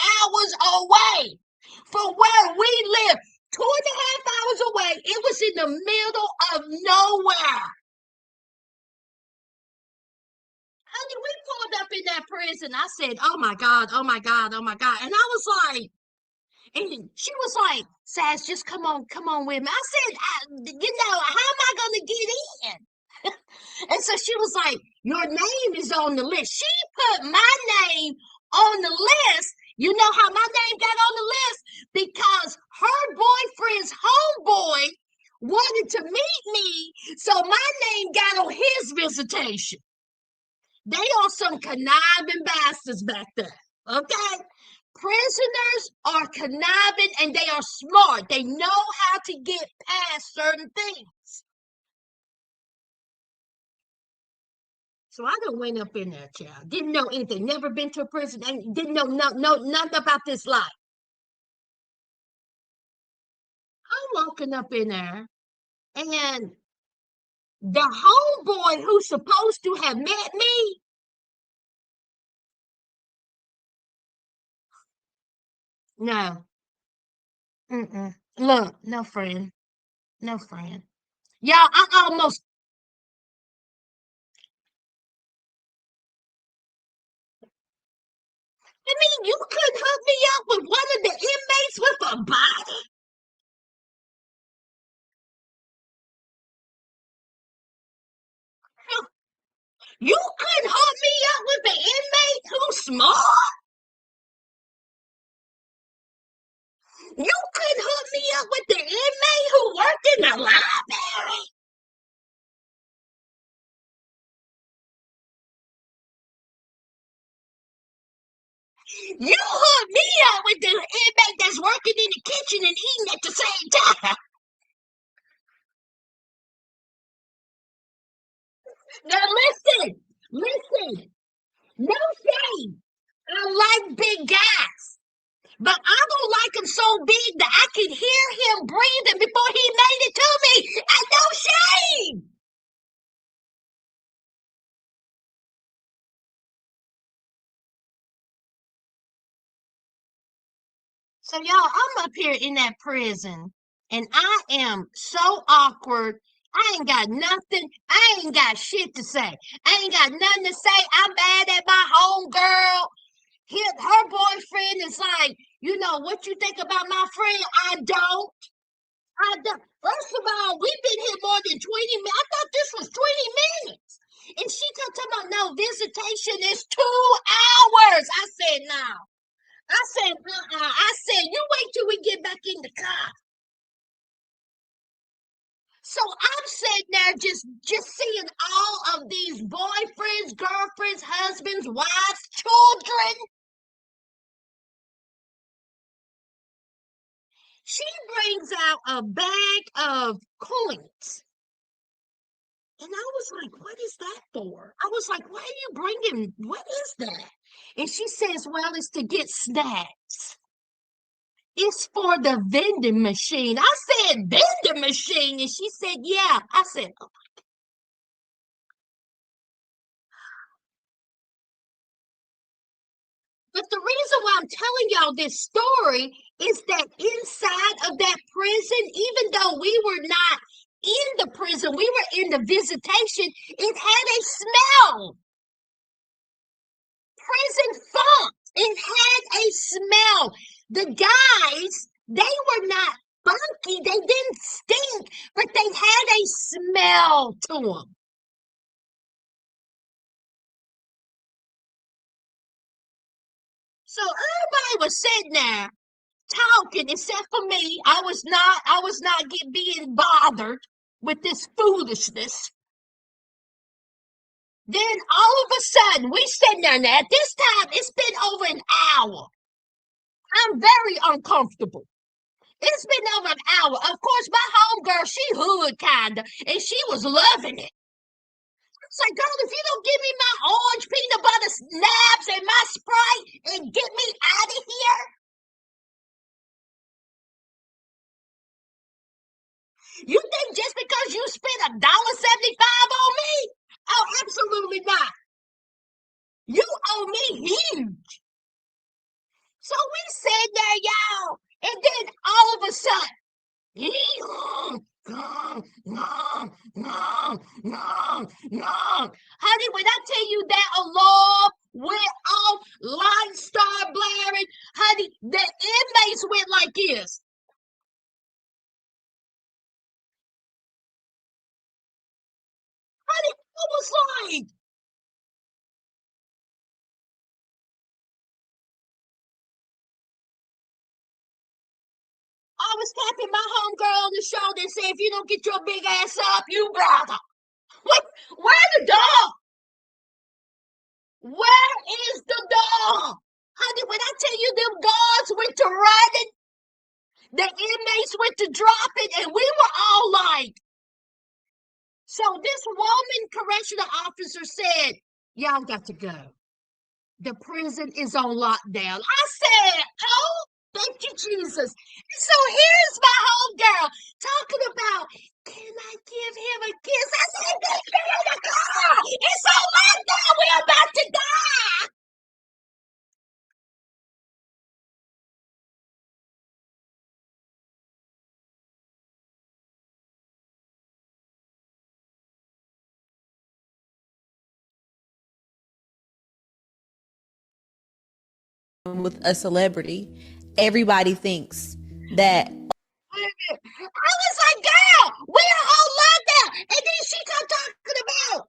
hours away from where we live, 2.5 hours away, it was in the middle of nowhere. Honey, we pulled up in that prison. I said, "Oh my God, oh my God, oh my God." And I was like, and she was like, "Sass, just come on with me." I said, how am I going to get in? And so she was like, "Your name is on the list." She put my name on the list. You know how my name got on the list? Because her boyfriend's homeboy wanted to meet me, so my name got on his visitation. They are some conniving bastards back there, okay? Prisoners are conniving and they are smart. They know how to get past certain things. So I done went up in there, child. Didn't know anything. Never been to a prison. And didn't know nothing about this life. I'm walking up in there, and the homeboy who's supposed to have met me, no, look, no friend, no friend. Y'all, I almost. I mean, you couldn't hook me up with one of the inmates with a body. You couldn't hook me up with an inmate who's smart. You couldn't hook me up with the inmate who worked in the library. You hooked me up with the inmate that's working in the kitchen and eating at the same time. Now listen. No shame. I like big guys, but I don't like them so big that I can hear him breathing before he made it to me. And no shame. So y'all, I'm up here in that prison, and I am so awkward. I ain't got nothing. I ain't got shit to say. I ain't got nothing to say. I'm mad at my homegirl. Her boyfriend is like, what you think about my friend? I don't. I don't. First of all, we've been here more than 20 minutes. I thought this was 20 minutes. And she kept talking about, no, visitation is 2 hours. I said, no. I said, I said, you wait till we get back in the car. So I'm sitting there just seeing all of these boyfriends, girlfriends, husbands, wives, children. She brings out a bag of coins. And I was like, what is that for? I was like, why are you bringing, what is that? And she says, well, it's to get snacks. It's for the vending machine. I said, vending machine. And she said, yeah. I said, "Oh." But the reason why I'm telling y'all this story is that inside of that prison, even though we were not in the prison, we were in the visitation, it had a smell. Prison funk. It had a smell. The guys, they were not funky. They didn't stink, but they had a smell to them. So everybody was sitting there talking, except for me. I was not being bothered with this foolishness. Then all of a sudden, we sitting there now. At this time, it's been over an hour. I'm very uncomfortable. It's been over an hour. Of course, my homegirl, she hood kinda, and she was loving it. It's like, girl, if you don't give me my orange peanut butter snaps and my Sprite and get me out of here, you think just because you spent $1.75 on me? Oh, absolutely not. You owe me huge. So we said there, y'all, and then all of a sudden, honey, when I tell you that alarm went off, lights started blaring, honey, the inmates went like this. Honey, I was like, I was tapping my homegirl on the shoulder and saying, if you don't get your big ass up, you brother. What? Where the dog? Where is the dog? Honey, when I tell you them guards went to running, the inmates went to dropping, and we were all like, so this woman correctional officer said, y'all got to go. The prison is on lockdown. I said, oh, thank you, Jesus. So here's my homegirl talking about, can I give him a kiss? I said, get in the car. It's on lockdown. We're about to die. With a celebrity, everybody thinks that. I was like, girl, we're on lockdown. And then she come talking about,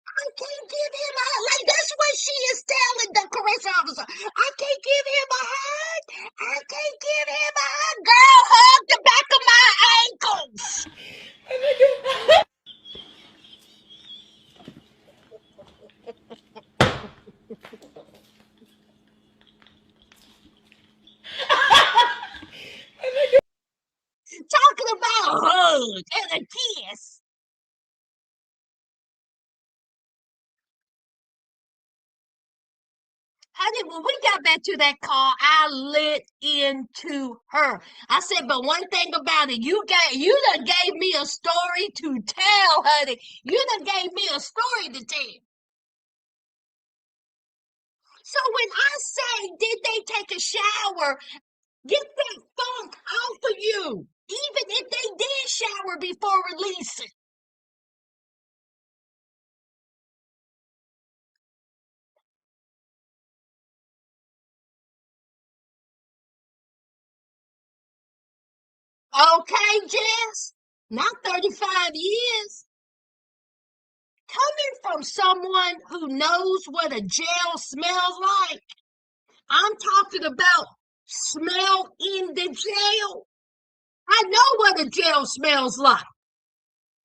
I can't give him a hug. Like, that's what she is telling the correction officer. I can't give him a hug. I can't give him a hug. Girl, hug the back of my ankles. Talking about a hug and a kiss. Honey, when we got back to that car, I lit into her. I said, but one thing about it, you done gave me a story to tell, honey. You done gave me a story to tell. So when I say, did they take a shower? Get that funk off of you. Even if they did shower before releasing. Okay, Jess? Not 35 years. Coming from someone who knows what a jail smells like, I'm talking about smell in the jail. I know what a jail smells like,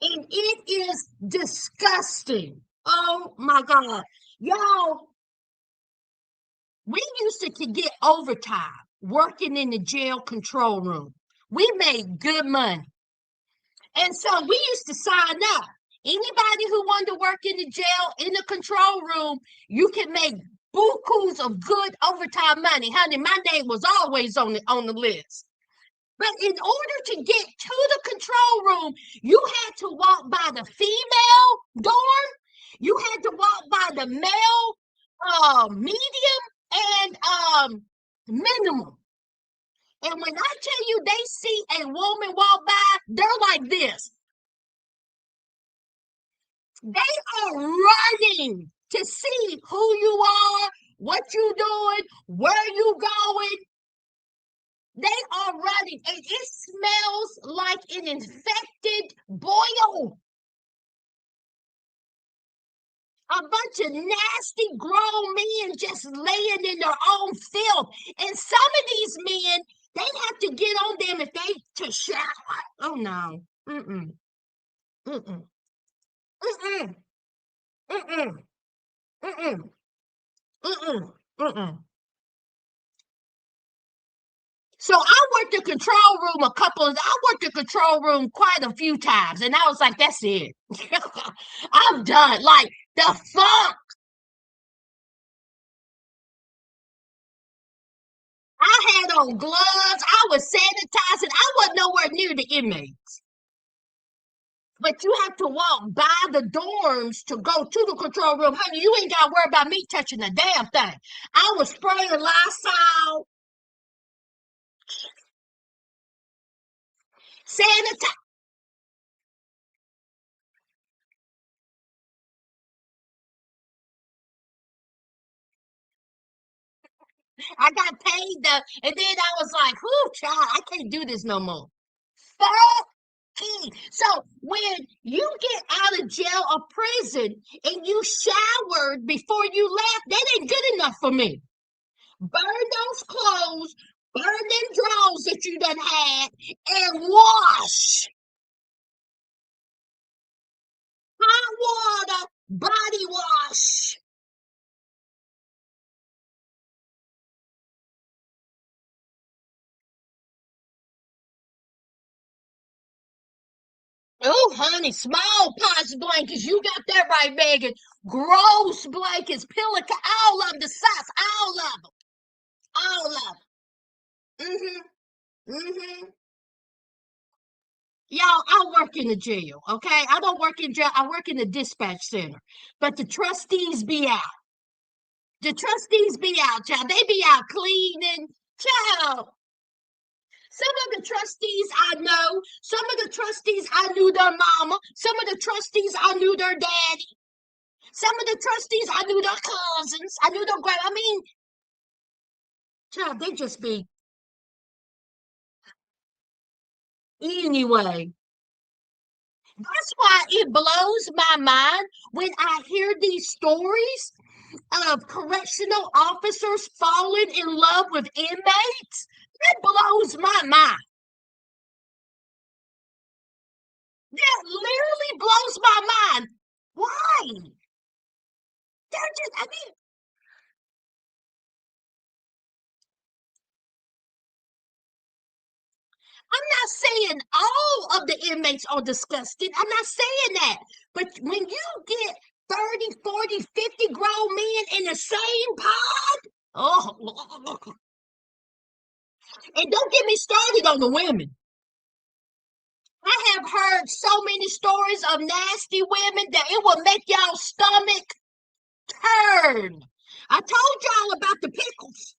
and it is disgusting. Oh my God. Y'all, we used to could get overtime working in the jail control room. We made good money. And so we used to sign up. Anybody who wanted to work in the jail, in the control room, you can make bukus of good overtime money. Honey, my name was always on the list. But in order to get to the control room, you had to walk by the female dorm. You had to walk by the male, medium, and minimum. And when I tell you they see a woman walk by, they're like this. They are running to see who you are, what you doing, where you going. They are running, and it smells like an infected boil. A bunch of nasty grown men just laying in their own filth. And some of these men, they have to get on them if they to shower. Oh no. Mm-mm. Mm-mm. Mm-mm. Mm-mm. Mm-mm. Mm-mm. Mm-mm. So I worked the control room I worked the control room quite a few times, and I was like, that's it. I'm done. Like the funk. I had on gloves, I was sanitizing, I wasn't nowhere near the inmates. But you have to walk by the dorms to go to the control room. Honey, you ain't gotta worry about me touching the damn thing. I was spraying Lysol, sanitize. I got paid and then I was like, whoo, child, I can't do this no more. Fucking. So when you get out of jail or prison and you showered before you left, that ain't good enough for me. Burn those clothes, burn them drawers that you done had, and wash. Hot water, body wash. Oh, honey, small pox blankets. You got that right, Megan. Gross blankets, all of the socks, all of them, all of them. Mm-hmm. Y'all, I work in the jail, okay? I don't work in jail. I work in the dispatch center. But the trustees be out. The trustees be out, child. They be out cleaning, child. Some of the trustees I know. Some of the trustees I knew their mama. Some of the trustees I knew their daddy. Some of the trustees I knew their cousins. I knew their grand. I mean, child, they just be anyway. That's why it blows my mind when I hear these stories of correctional officers falling in love with inmates. That blows my mind. That literally blows my mind. Why? They're just, I mean, I'm not saying all of the inmates are disgusting. I'm not saying that. But when you get 30, 40, 50 grown men in the same pod, oh, and don't get me started on the women. I have heard so many stories of nasty women that it will make y'all stomach turn. I told y'all about the pickles.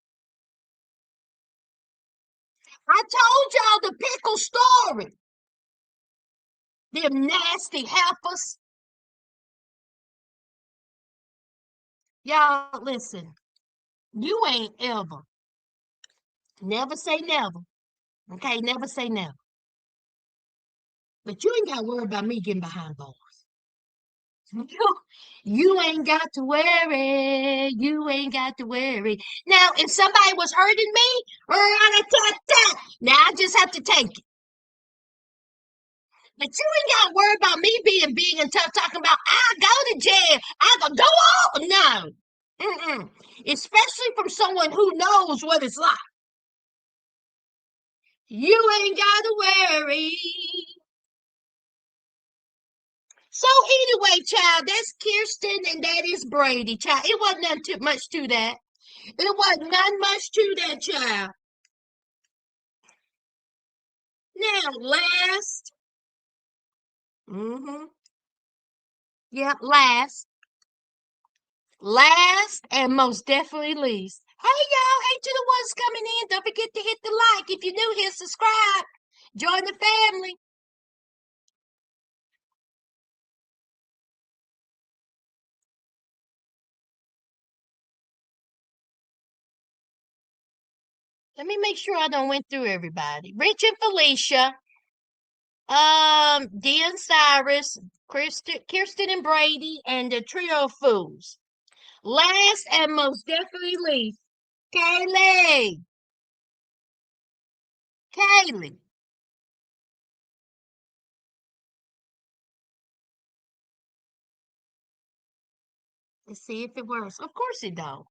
I told y'all the pickle story. Them nasty heifers. Y'all, listen. You ain't ever, never say never. Okay, never say never. But you ain't got to worry about me getting behind bars. You, you ain't got to worry. You ain't got to worry. Now, if somebody was hurting me, now I just have to take it. But you ain't got to worry about me being big and tough, talking about I go to jail. I go on. No. Mm-mm. Especially from someone who knows what it's like. You ain't got to worry. So anyway, child, that's Kirsten and that is Brady, child. It wasn't none too much to that. It wasn't none much to that, child. Now, mm-hmm, yeah, last and most definitely least. Hey, y'all, hey to the ones coming in. Don't forget to hit the like. If you're new here, subscribe. Join the family. Let me make sure I don't went through everybody. Rich and Felicia, Dee and Cyrus, Kirsten and Brady, and the Trio of Fools. Last and most definitely least, Kaylee. Kaylee. Let's see if it works. Of course it don't.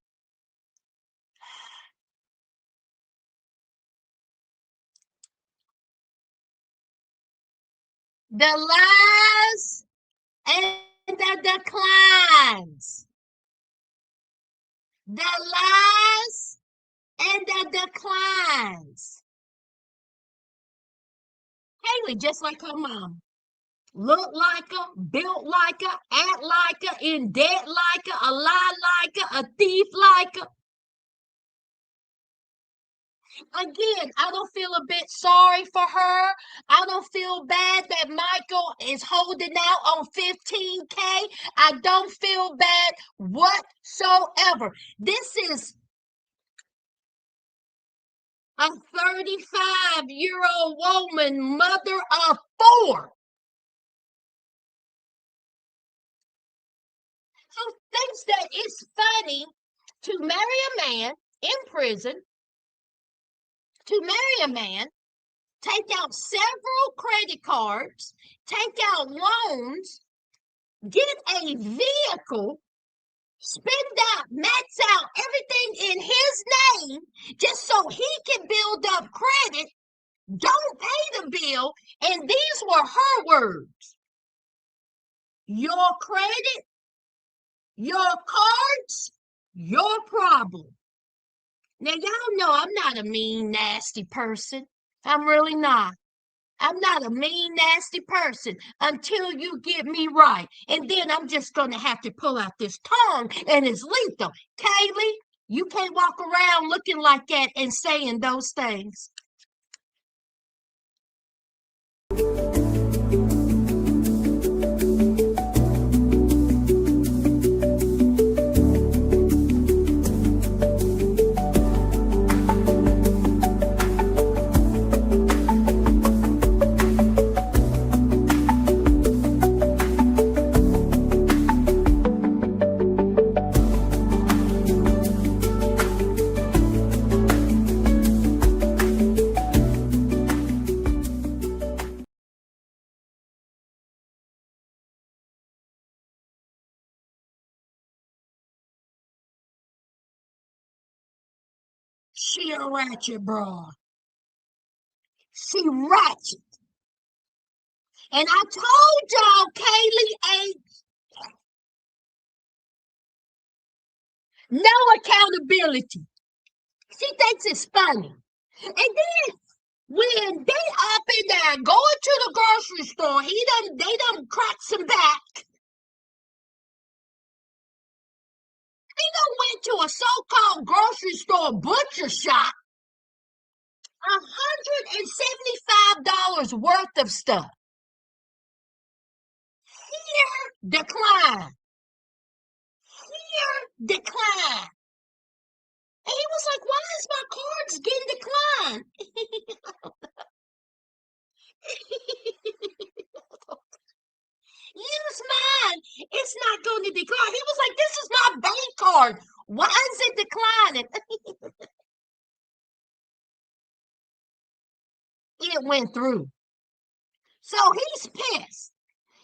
The lies and the declines. The lies and the declines. Haley, just like her mom. Look like her, built like her, act like her, in debt like her, a lie like her, a thief like her. Again, I don't feel a bit sorry for her. I don't feel bad that Michael is holding out on 15K. I don't feel bad whatsoever. This is a 35-year-old woman, mother of 4. Who thinks that it's funny to marry a man in prison, to marry a man, take out several credit cards, take out loans, get a vehicle, spend out, max out everything in his name just so he can build up credit, don't pay the bill, and these were her words. Your credit, your cards, your problem. Now, y'all know I'm not a mean, nasty person. I'm really not. I'm not a mean, nasty person until you get me right. And then I'm just going to have to pull out this tongue and it's lethal. Kaylee, you can't walk around looking like that and saying those things. She a ratchet broad. She ratchet. And I told y'all Kaylee ain't no accountability. She thinks it's funny. And then when they up in there going to the grocery store, they done cracked some back. He done went to a so-called grocery store butcher shop. $175 worth of stuff. Here, decline. Here, decline. And he was like, why is my cards getting declined? Use mine. It's not going to decline. He was like, this is my bank card. Why is it declining? It went through. So he's pissed.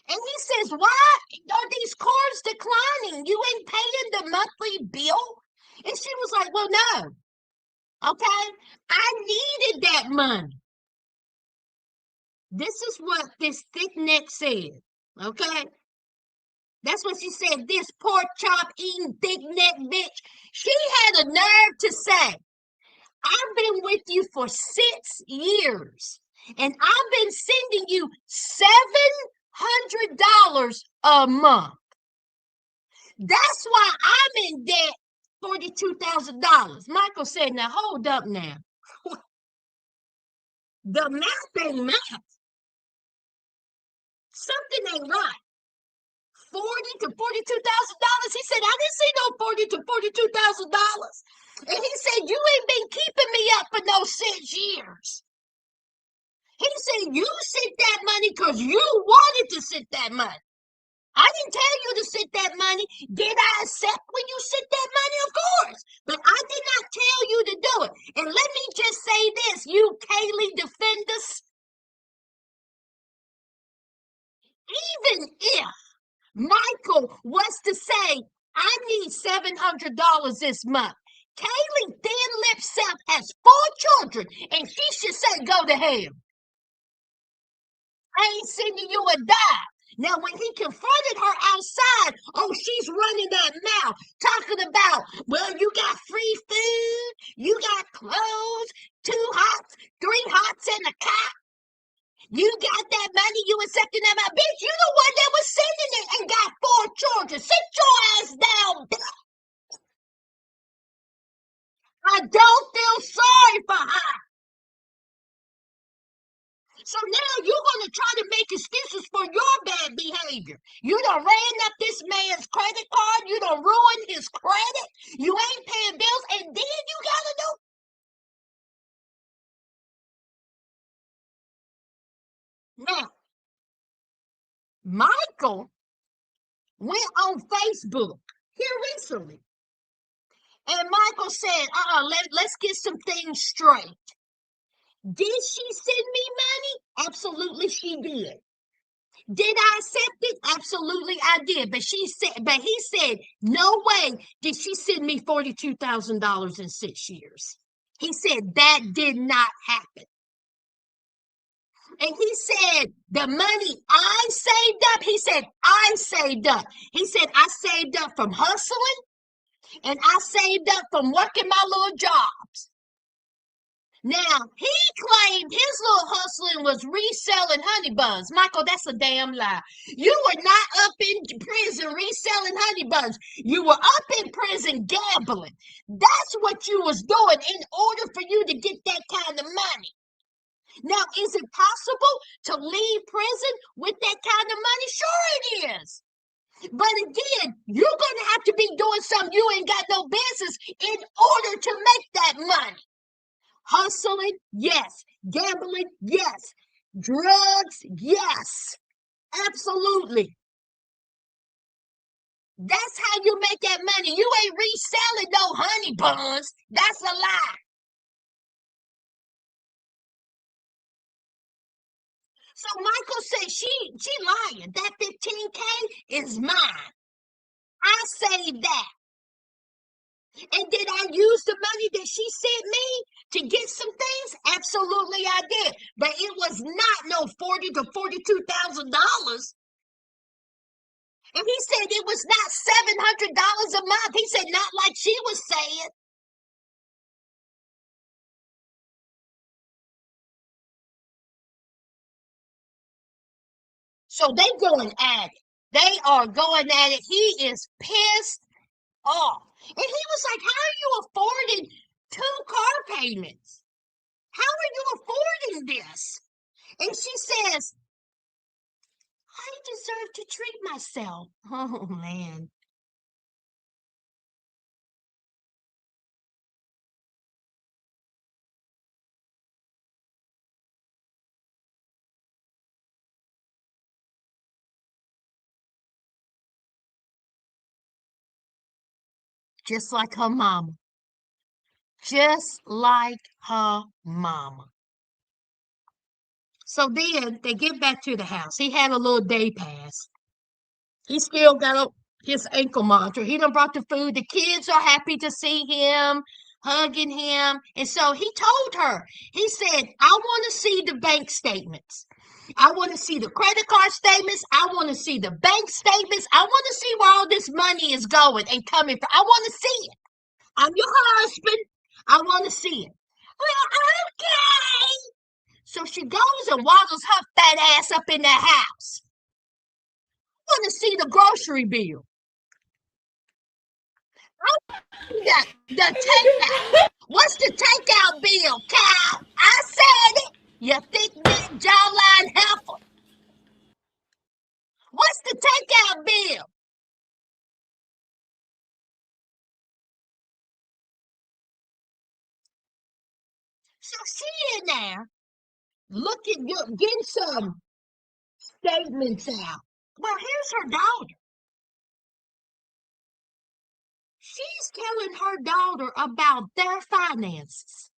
And he says, why are these cards declining? You ain't paying the monthly bill? And she was like, well, no. Okay? I needed that money. This is what this thick neck said. Okay? That's what she said. This pork chop eating thick neck bitch. She had a nerve to say, I've been with you for 6 years. And I've been sending you $700 a month. That's why I'm in debt $42,000. Michael said, now hold up now. The math ain't math. Something ain't right. $40,000 to $42,000. He said, I didn't see no $40,000 to $42,000. And he said, you ain't been keeping me up for no 6 years. He said you sent that money because you wanted to send that money. I didn't tell you to send that money. Did I accept when you sent that money? Of course. But I did not tell you to do it. And let me just say this, you Kaylee defenders, even if Michael was to say, I need $700 this month, Kaylee thin-lipped self has 4 children, and she should say, go to hell. I ain't sending you a dime. Now, when he confronted her outside, oh, she's running that mouth, talking about, well, you got free food, you got clothes, 2 hots, 3 hots, and a cot. You got that money, you accepting that money. Bitch, you the one that was sending it and got 4 children. Sit your ass down. I don't feel sorry for her. So now you're going to try to make excuses for your bad behavior. You done ran up this man's credit card. You done ruined his credit. You ain't paying bills. And then you got to do. Now, Michael went on Facebook here recently. And Michael said, let's get some things straight. Did she send me money? Absolutely she did. Did I accept it? Absolutely I did. But he said, no way did she send me $42,000 in 6 years. He said that did not happen. And he said, the money I saved up, he said, I saved up. He said, I saved up from hustling and I saved up from working my little jobs. Now, he claimed his little hustling was reselling honey buns. Michael, that's a damn lie. You were not up in prison reselling honey buns. You were up in prison gambling. That's what you was doing in order for you to get that kind of money. Now, is it possible to leave prison with that kind of money? Sure it is. But again, you're going to have to be doing something you ain't got no business in order to make that money. Hustling, yes. Gambling, yes. Drugs, yes. Absolutely. That's how you make that money. You ain't reselling no honey buns. That's a lie. So Michael said she lying. That 15K is mine. I saved that. And did I use the money that she sent me to get some things? Absolutely I did. But it was not no $40,000 to $42,000. And he said it was not $700 a month. He said not like she was saying. So they going at it. They are going at it. He is pissed off. And he was like, how are you affording 2 car payments? How are you affording this? And she says, I deserve to treat myself. Oh, man. Just like her mama. Just like her mama. So then they get back to the house. He had a little day pass. He still got his ankle monitor. He done brought the food. The kids are happy to see him, hugging him. And so he told her, he said, I want to see the bank statements. I want to see the credit card statements. I want to see the bank statements. I want to see where all this money is going and coming from. I want to see it. I'm your husband. I want to see it. Well, okay. So she goes and waddles her fat ass up in the house. I want to see the grocery bill. The takeout. What's the takeout bill, Kyle? I said it. You thick neck jawline heifer. What's the takeout bill? So she in there looking, getting some statements out. Well, here's her daughter. She's telling her daughter about their finances.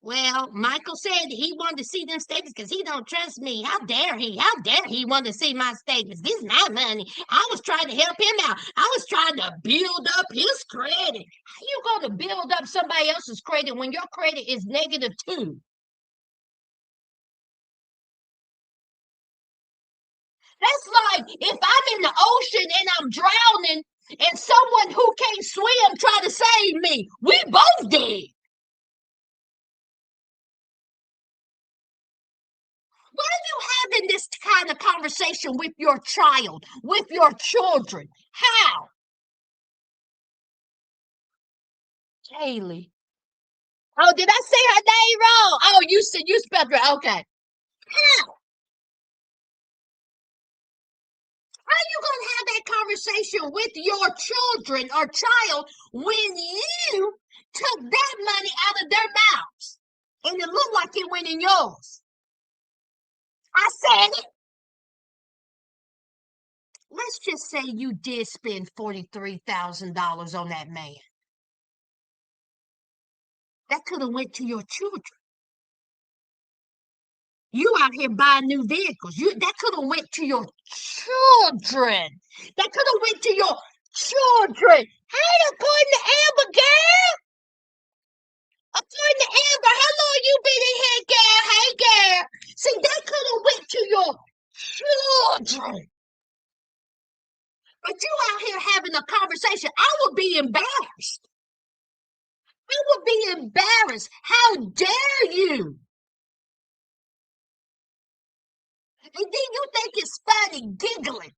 Well, Michael said he wanted to see them statements because he don't trust me. How dare he? How dare he want to see my statements? This is my money. I was trying to help him out. I was trying to build up his credit. How you going to build up somebody else's credit when your credit is -2? That's like if I'm in the ocean and I'm drowning and someone who can't swim try to save me. We both dead. Why are you having this kind of conversation with your child, with your children? How? Kaylee. Oh, did I say her name wrong? Oh, you spelled it. Okay. How? How are you gonna have that conversation with your children or child when you took that money out of their mouths and it looked like it went in yours? I said it. Let's just say you did spend $43,000 on that man. That could have went to your children. You out here buying new vehicles. That could have went to your children. That could have went to your children. Hey, according to Amber, girl. According to Amber, how long you been in here, girl? Hey, girl. See, that could have went to your children. But you out here having a conversation. I would be embarrassed. I would be embarrassed. How dare you? And then you think it's funny giggling.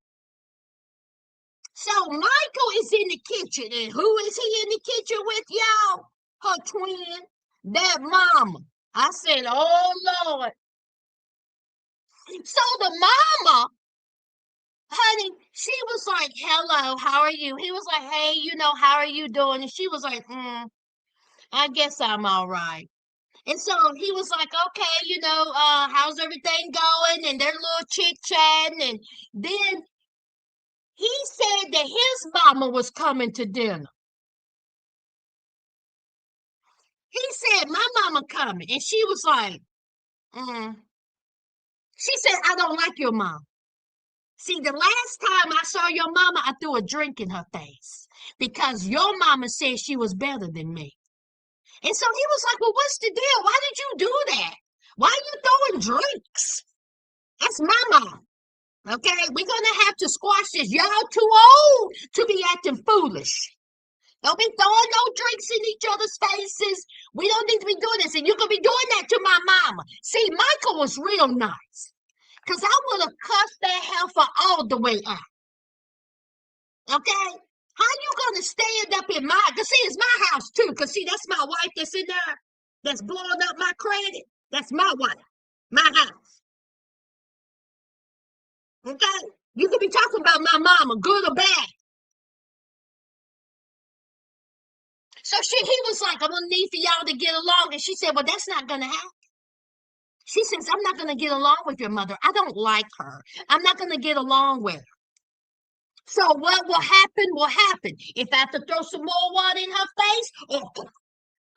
So Michael is in the kitchen, and who is he in the kitchen with, y'all? Her twin, that mama. I said, oh Lord. So the mama, honey, she was like, hello, how are you? He was like, hey, how are you doing? And she was like, I guess I'm all right. And so he was like, okay, how's everything going? And they're little chit chatting. And then he said that his mama was coming to dinner. He said, my mama coming. And she was like, she said, I don't like your mom. See, the last time I saw your mama, I threw a drink in her face because your mama said she was better than me. And so he was like, well, what's the deal? Why did you do that? Why are you throwing drinks? That's my mom. Okay, we're gonna have to squash this. Y'all too old to be acting foolish. Don't be throwing no drinks in each other's faces. We don't need to be doing this. And you're gonna be doing that to my mama. See, Michael was real nice. Cause I would have cussed that heifer all the way out. Okay? How you gonna stand up in my, cause see, it's my house too. Cause see, that's my wife that's in there, that's blowing up my credit. That's my wife, my house. Okay? You could be talking about my mama, good or bad. So he was like, I'm gonna need for y'all to get along. And she said, well, that's not gonna happen. She says, I'm not gonna get along with your mother. I don't like her. I'm not gonna get along with her. So what will happen will happen. If I have to throw some more water in her face, or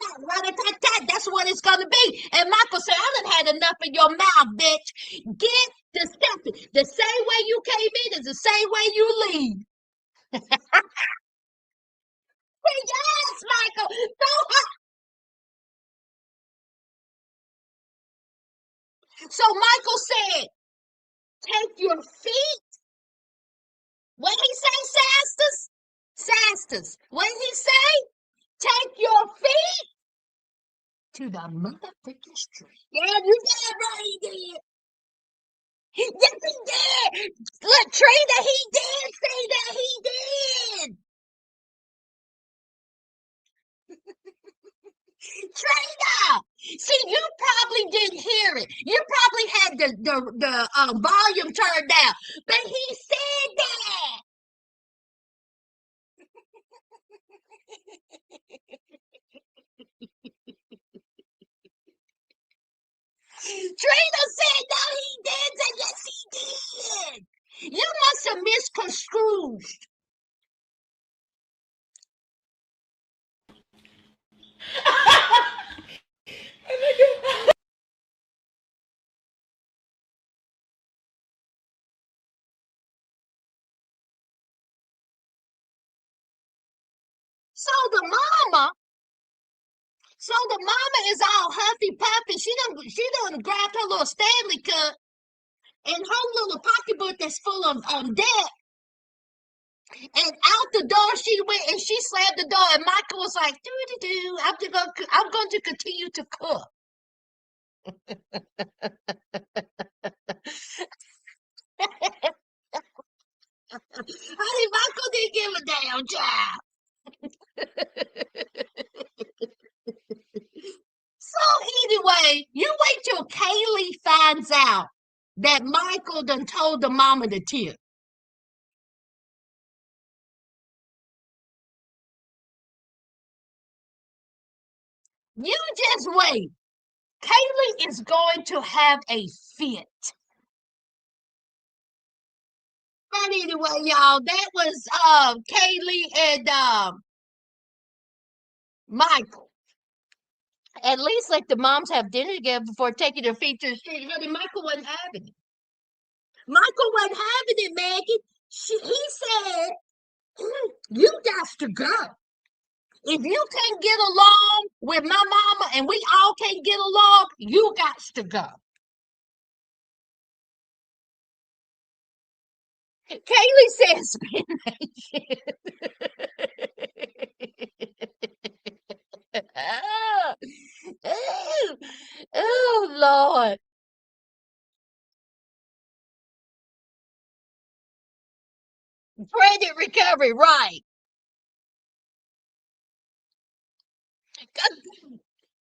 that's what it's gonna be. And Michael said, I done had enough of your mouth, bitch. Get the stuff. The same way you came in is the same way you leave. Yes, Michael. So Michael said, take your feet. What did he say, Sastas? Sastas. What did he say? Take your feet to the motherfucking street. Yeah, you did right, he did. Yes, he did. Look, Trina, he did say that. He did. Trina, see, you probably didn't hear it. You probably had the volume turned down, but he said that. Trina said no, he didn't. And yes, he did. You must have misconstrued. So the mama, so the mama is all huffy puffy. She done grabbed her little Stanley cup and her little pocketbook that's full of debt. And out the door she went, and she slammed the door. And Michael was like, "Do do do. I'm going to continue to cook." Honey, Michael didn't give a damn job. So anyway, you wait till Kaylee finds out that Michael done told the mama the tip. You just wait. Kaylee is going to have a fit. But anyway, y'all, that was Kaylee and Michael. At least let the moms have dinner together before taking their feet to the street. Honey, Michael wasn't having it. Michael wasn't having it, Maggie. He said, "You got to go. If you can't get along with my mama and we all can't get along, you got to go." Kaylee says, oh, oh, oh, Lord. Credit recovery, right.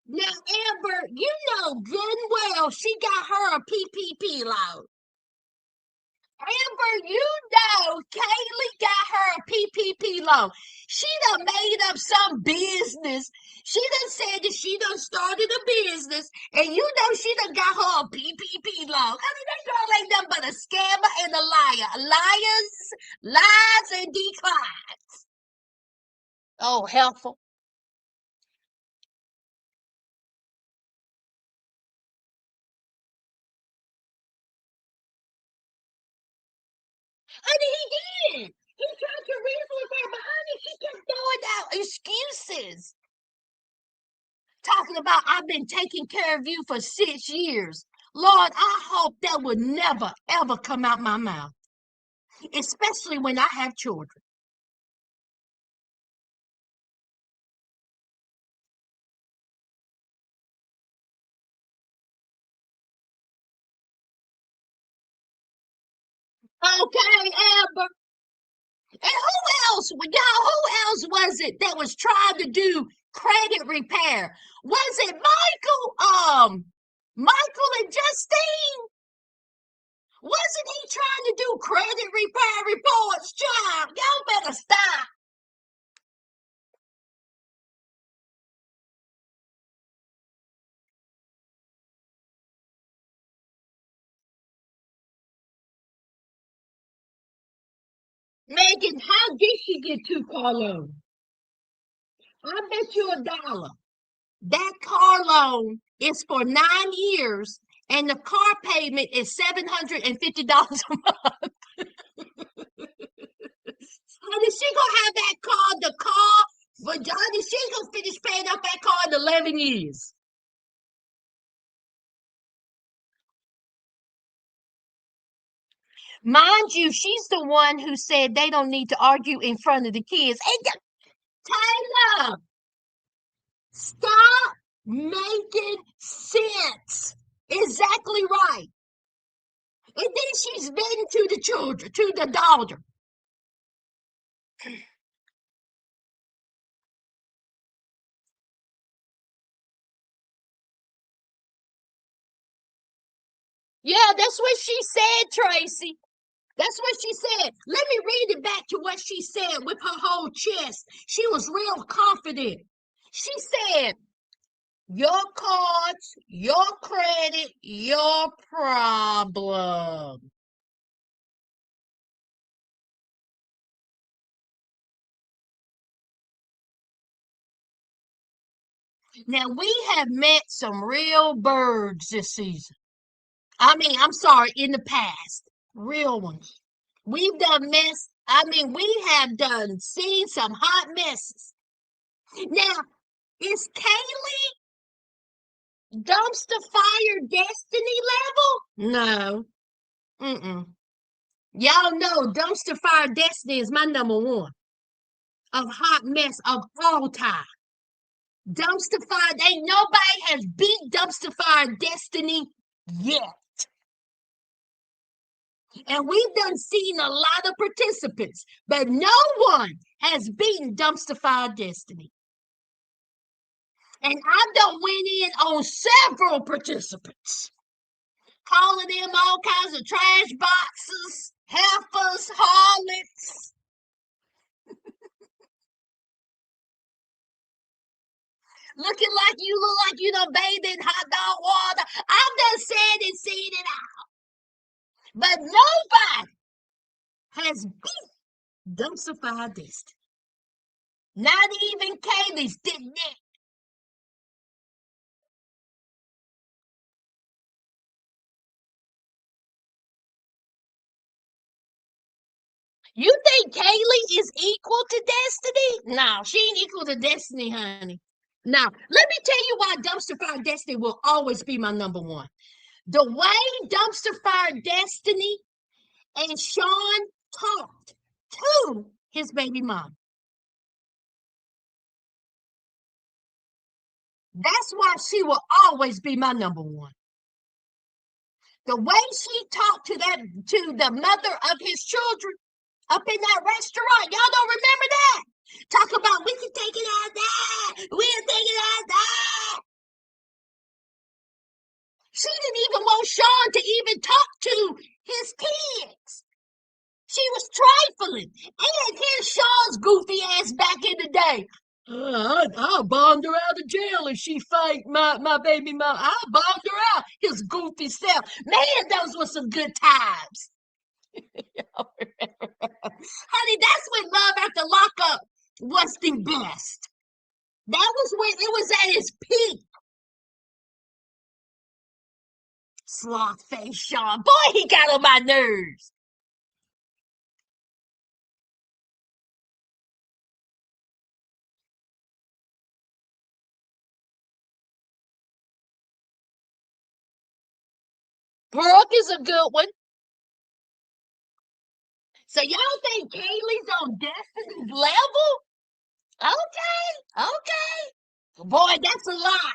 Now, Amber, you know good and well she got her a PPP loan. Amber, you know Kaylee got her a PPP loan. She done made up some business. She done said that she done started a business, and you know she done got her a PPP loan. I mean, that girl ain't nothing but a scammer and a liar. Lies, and declines. Oh, helpful. Honey, he did. He tried to reason with her, but honey, she kept throwing out excuses. Talking about I've been taking care of you for 6 years. Lord, I hope that would never, ever come out my mouth, especially when I have children. Okay, Amber. And who else, y'all, who else was it that was trying to do credit repair? Was it Michael and Justine? Wasn't he trying to do credit repair reports, child? Y'all better stop. Megan, how did she get two car loans? I bet you $1. That car loan is for 9 years, and the car payment is $750 a month. Honey, she gonna have that car, the car, but honey, she gonna finish paying off that car in 11 years. Mind you, she's the one who said they don't need to argue in front of the kids. And Taylor, stop making sense. Exactly right. And then she's been to the children, to the daughter. Yeah, that's what she said, Tracy. That's what she said. Let me read it back to what she said with her whole chest. She was real confident. She said, Your cards, your credit, your problem. Now, we have met some real birds this season. I mean, I'm sorry, in the past, real ones. We've done mess. I mean, we have done seen some hot messes. Now, is Kaylee dumpster fire destiny level? No. Mm-mm. Y'all know dumpster fire destiny is my number one of hot mess of all time. Dumpster fire, ain't nobody has beat dumpster fire destiny yet. And we've done seen a lot of participants, but no one has beaten dumpster fire destiny. And I done went in on several participants, calling them all kinds of trash boxes, heifers, harlots. Looking like you look like you done bathed in hot dog water. I've done said and seen it out. But nobody has beat dumpster fire destiny. Not even Kaylee's didn't it? You think Kaylee is equal to Destiny? No, she ain't equal to Destiny, honey. Now, let me tell you why Dumpster Fire Destiny will always be my number one. The way Dumpster Fire Destiny and Sean talked to his baby mom. That's why she will always be my number one. The way she talked to the mother of his children up in that restaurant. Y'all don't remember that? Talk about we can take it out there. We'll take it out there. She didn't even want Sean to even talk to his kids. She was trifling. And here's Sean's goofy ass back in the day. I'll bond her out of jail if she fight my baby mom. I'll bond her out. His goofy self. Man, those were some good times. Honey, that's when Love After Lockup was the best. That was when it was at its peak. Sloth face Sean. Boy, he got on my nerves. Brooke is a good one. So y'all think Kaylee's on Destiny's level? Okay, okay. Boy, that's a lot.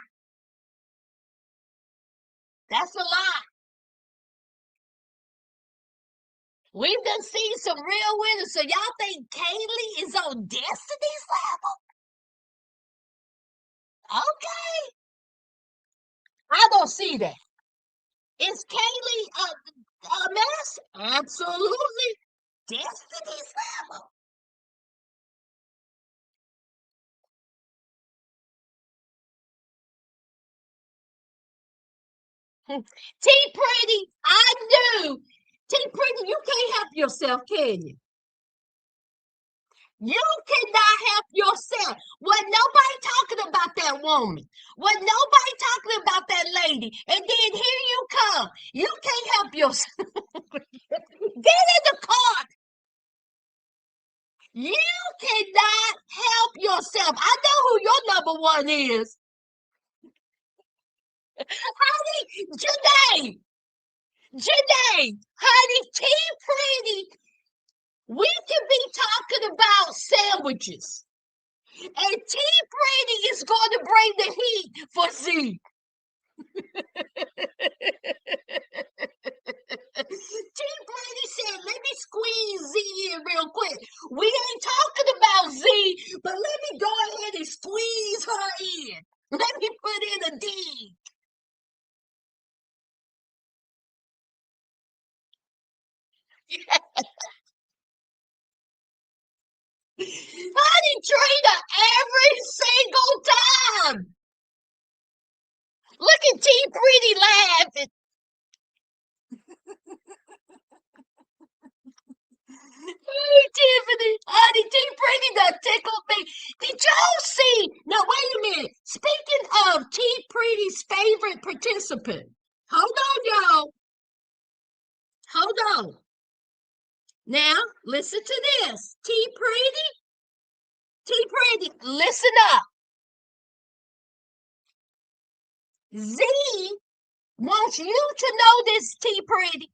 That's a lot. We've done seen some real winners. So y'all think Kaylee is on Destiny's level? Okay. I don't see that. Is Kaylee a mess? Absolutely. Destiny's level. T Pretty, I knew. T Pretty, you can't help yourself, can you? You cannot help yourself. Wasn't nobody talking about that woman. Wasn't nobody talking about that lady. And then here you come. You can't help yourself. Get in the car. You cannot help yourself. I know who your number one is. Honey, Janae. Janae. Honey, T Pretty. We can be talking about sandwiches. And T Brady is going to bring the heat for Z. T Brady said, let me squeeze Z in real quick. We ain't talking about Z, but let me go ahead and squeeze her in. Let me put in a D. Honey Trina every single time. Look at T Pretty laughing. Hey, Tiffany, honey, T Pretty done tickled me. Did y'all see? Now, wait a minute. Speaking of T Pretty's favorite participant, hold on, y'all. Hold on. Now, listen to this. T Pretty, listen up. Z wants you to know this, T Pretty.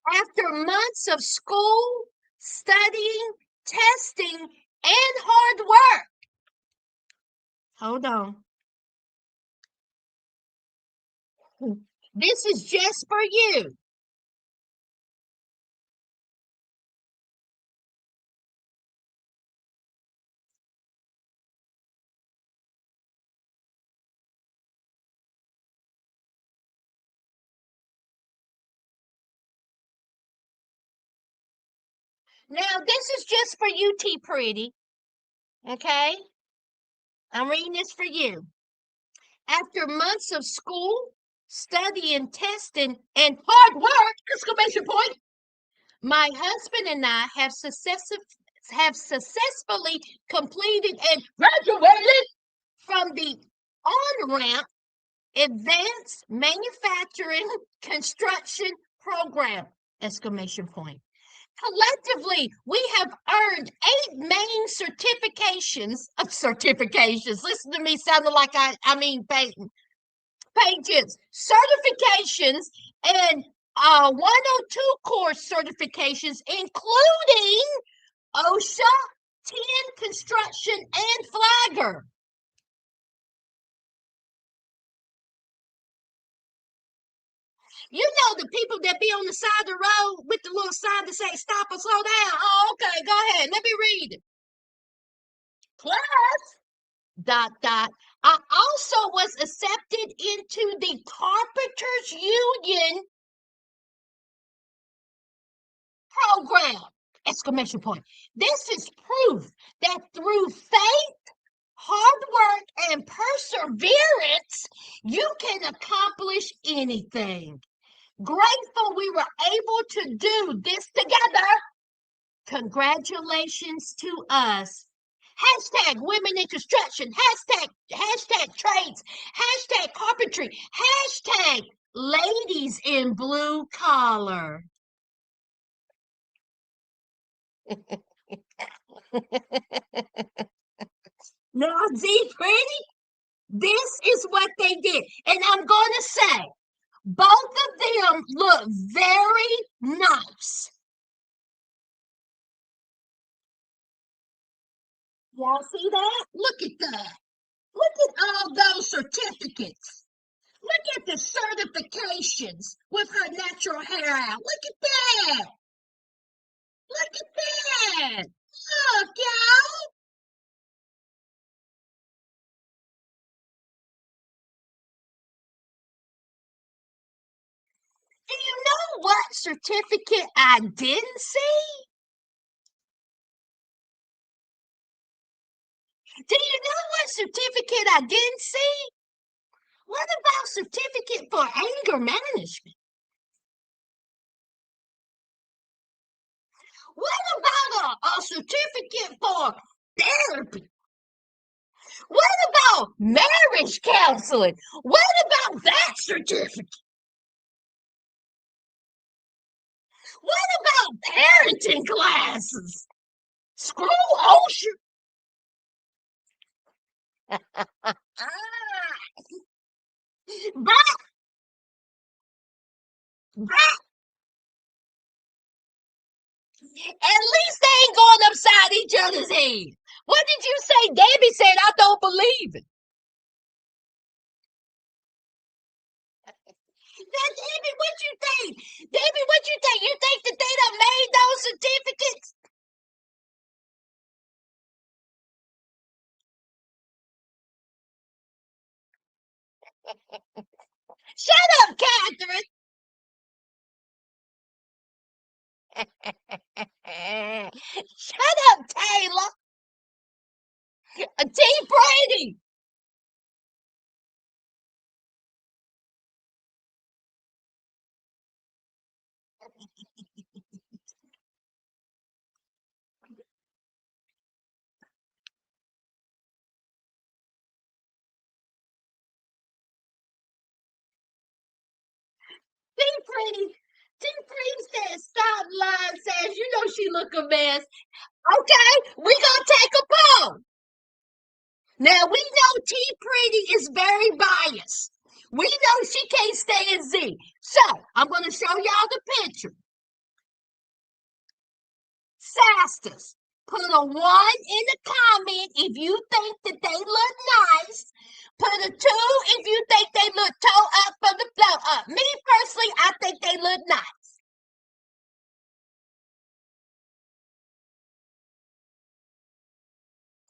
After months of school, studying, testing, and hard work. Hold on. This is just for you. Now, this is just for you, T Pretty. Okay? I'm reading this for you. After months of school, studying, testing, and hard work, exclamation point, my husband and I have successfully completed and graduated from the on-ramp advanced manufacturing construction program, exclamation point. Collectively, we have earned 8 main certifications. Listen to me sounding like I mean pages, certifications, and 102 course certifications, including OSHA, 10 construction, and flagger. You know the people that be on the side of the road with the little sign that say stop or slow down. Oh, okay, go ahead. Let me read it. Plus, I also was accepted into the Carpenters Union program. Exclamation point. This is proof that through faith, hard work, and perseverance, you can accomplish anything. Grateful we were able to do this together. Congratulations to us. Hashtag women in construction. Hashtag trades. Hashtag carpentry. Hashtag ladies in blue collar. Now, Z Pretty, this is what they did. And I'm going to say, both of them look very nice. Y'all see that? Look at that. Look at all those certificates. Look at the certifications with her natural hair out. Look at that. Look at that. Look, y'all. Do you know what certificate I didn't see? Do you know what certificate I didn't see? What about certificate for anger management? What about a certificate for therapy? What about marriage counseling? What about that certificate? What about parenting classes? Screw OSHA. Ah, but, but at least they ain't going upside each other's head. What did you say? Debbie said, I don't believe it. Now, Debbie, what you think? Debbie, what you think? You think that they done made those certificates? Shut up, Catherine. Shut up, Taylor. T. Brady. Pretty. T Pretty said, stop lying, says, you know she look a mess. Okay, we gonna take a poll. Now we know T Pretty is very biased. We know she can't stand Z. So I'm gonna show y'all the picture. Sastas, put a 1 in the comment if you think that they look nice. Put a 2 if you think they look toe up from the flow up. Me personally, I think they look nice.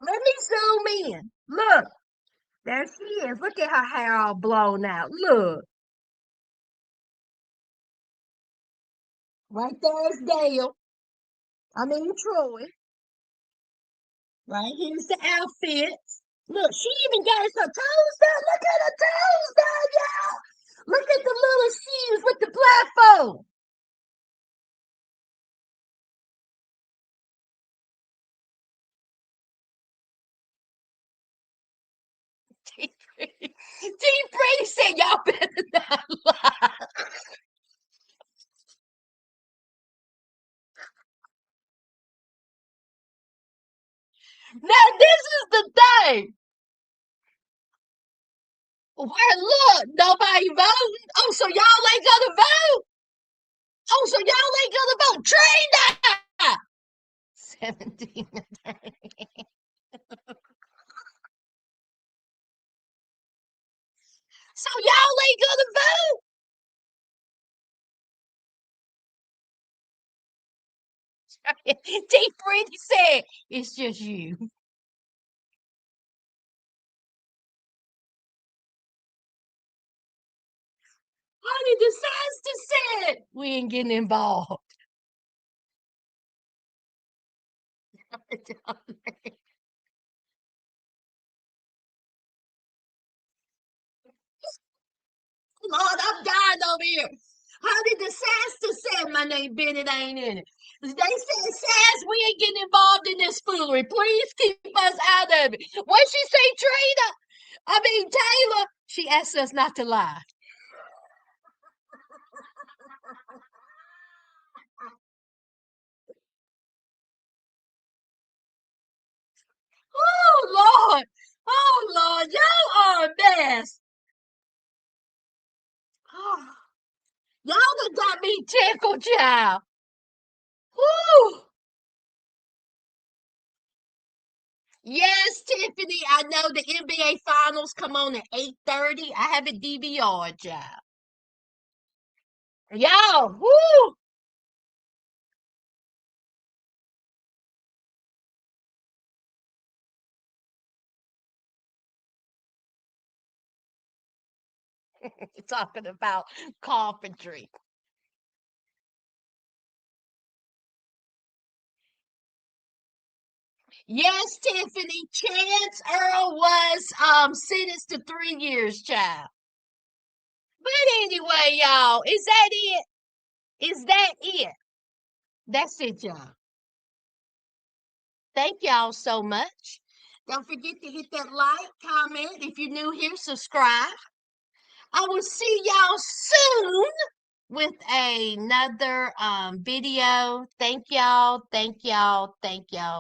Let me zoom in. Look, there she is. Look at her hair all blown out. Look. Right there's Dale. I mean Troy. Right here's the outfit. Look, she even got her toes done. Look at her toes done, y'all. Look at the little shoes with the platform. T Brady said, y'all better not lie. Now, this is the thing. Where, look, nobody voting. Oh, so y'all ain't gonna vote? Oh, so y'all ain't gonna vote? Trina! 17. So y'all ain't gonna vote? T. Brady said, it's just you. Honey, the sister said, we ain't getting involved. Lord, I'm dying over here. Honey, the sister said my name Bennett ain't in it. They said, Sass, we ain't getting involved in this foolery. Please keep us out of it. What she say, Trina? I mean, Taylor. She asked us not to lie. Oh, Lord. Oh, Lord. Y'all are a mess. Oh, y'all done got me tickled, child. Whew. Yes, Tiffany. I know the NBA finals come on at 8:30. I have it DVR, child. Y'all, whoo. Talking about carpentry. Yes, Tiffany. Chance Earl was sentenced to 3 years, child. But anyway, y'all, is that it? Is that it? That's it, y'all. Thank y'all so much. Don't forget to hit that like, comment. If you're new here, subscribe. I will see y'all soon with another video. Thank y'all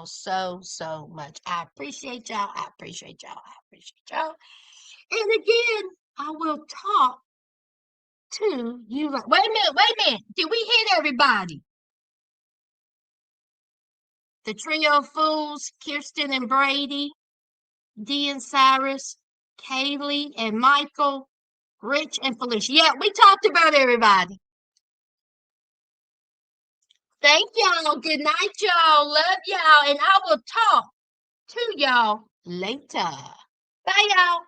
so much. I appreciate y'all. I appreciate y'all. I appreciate y'all. And again, I will talk to you. Wait a minute. Did we hit everybody? The trio of fools, Kirsten and Brady, Dee and Cyrus, Kaylee and Michael, Rich and Felicia. Yeah, we talked about everybody. Thank y'all. Good night, y'all. Love y'all. And I will talk to y'all later. Bye, y'all.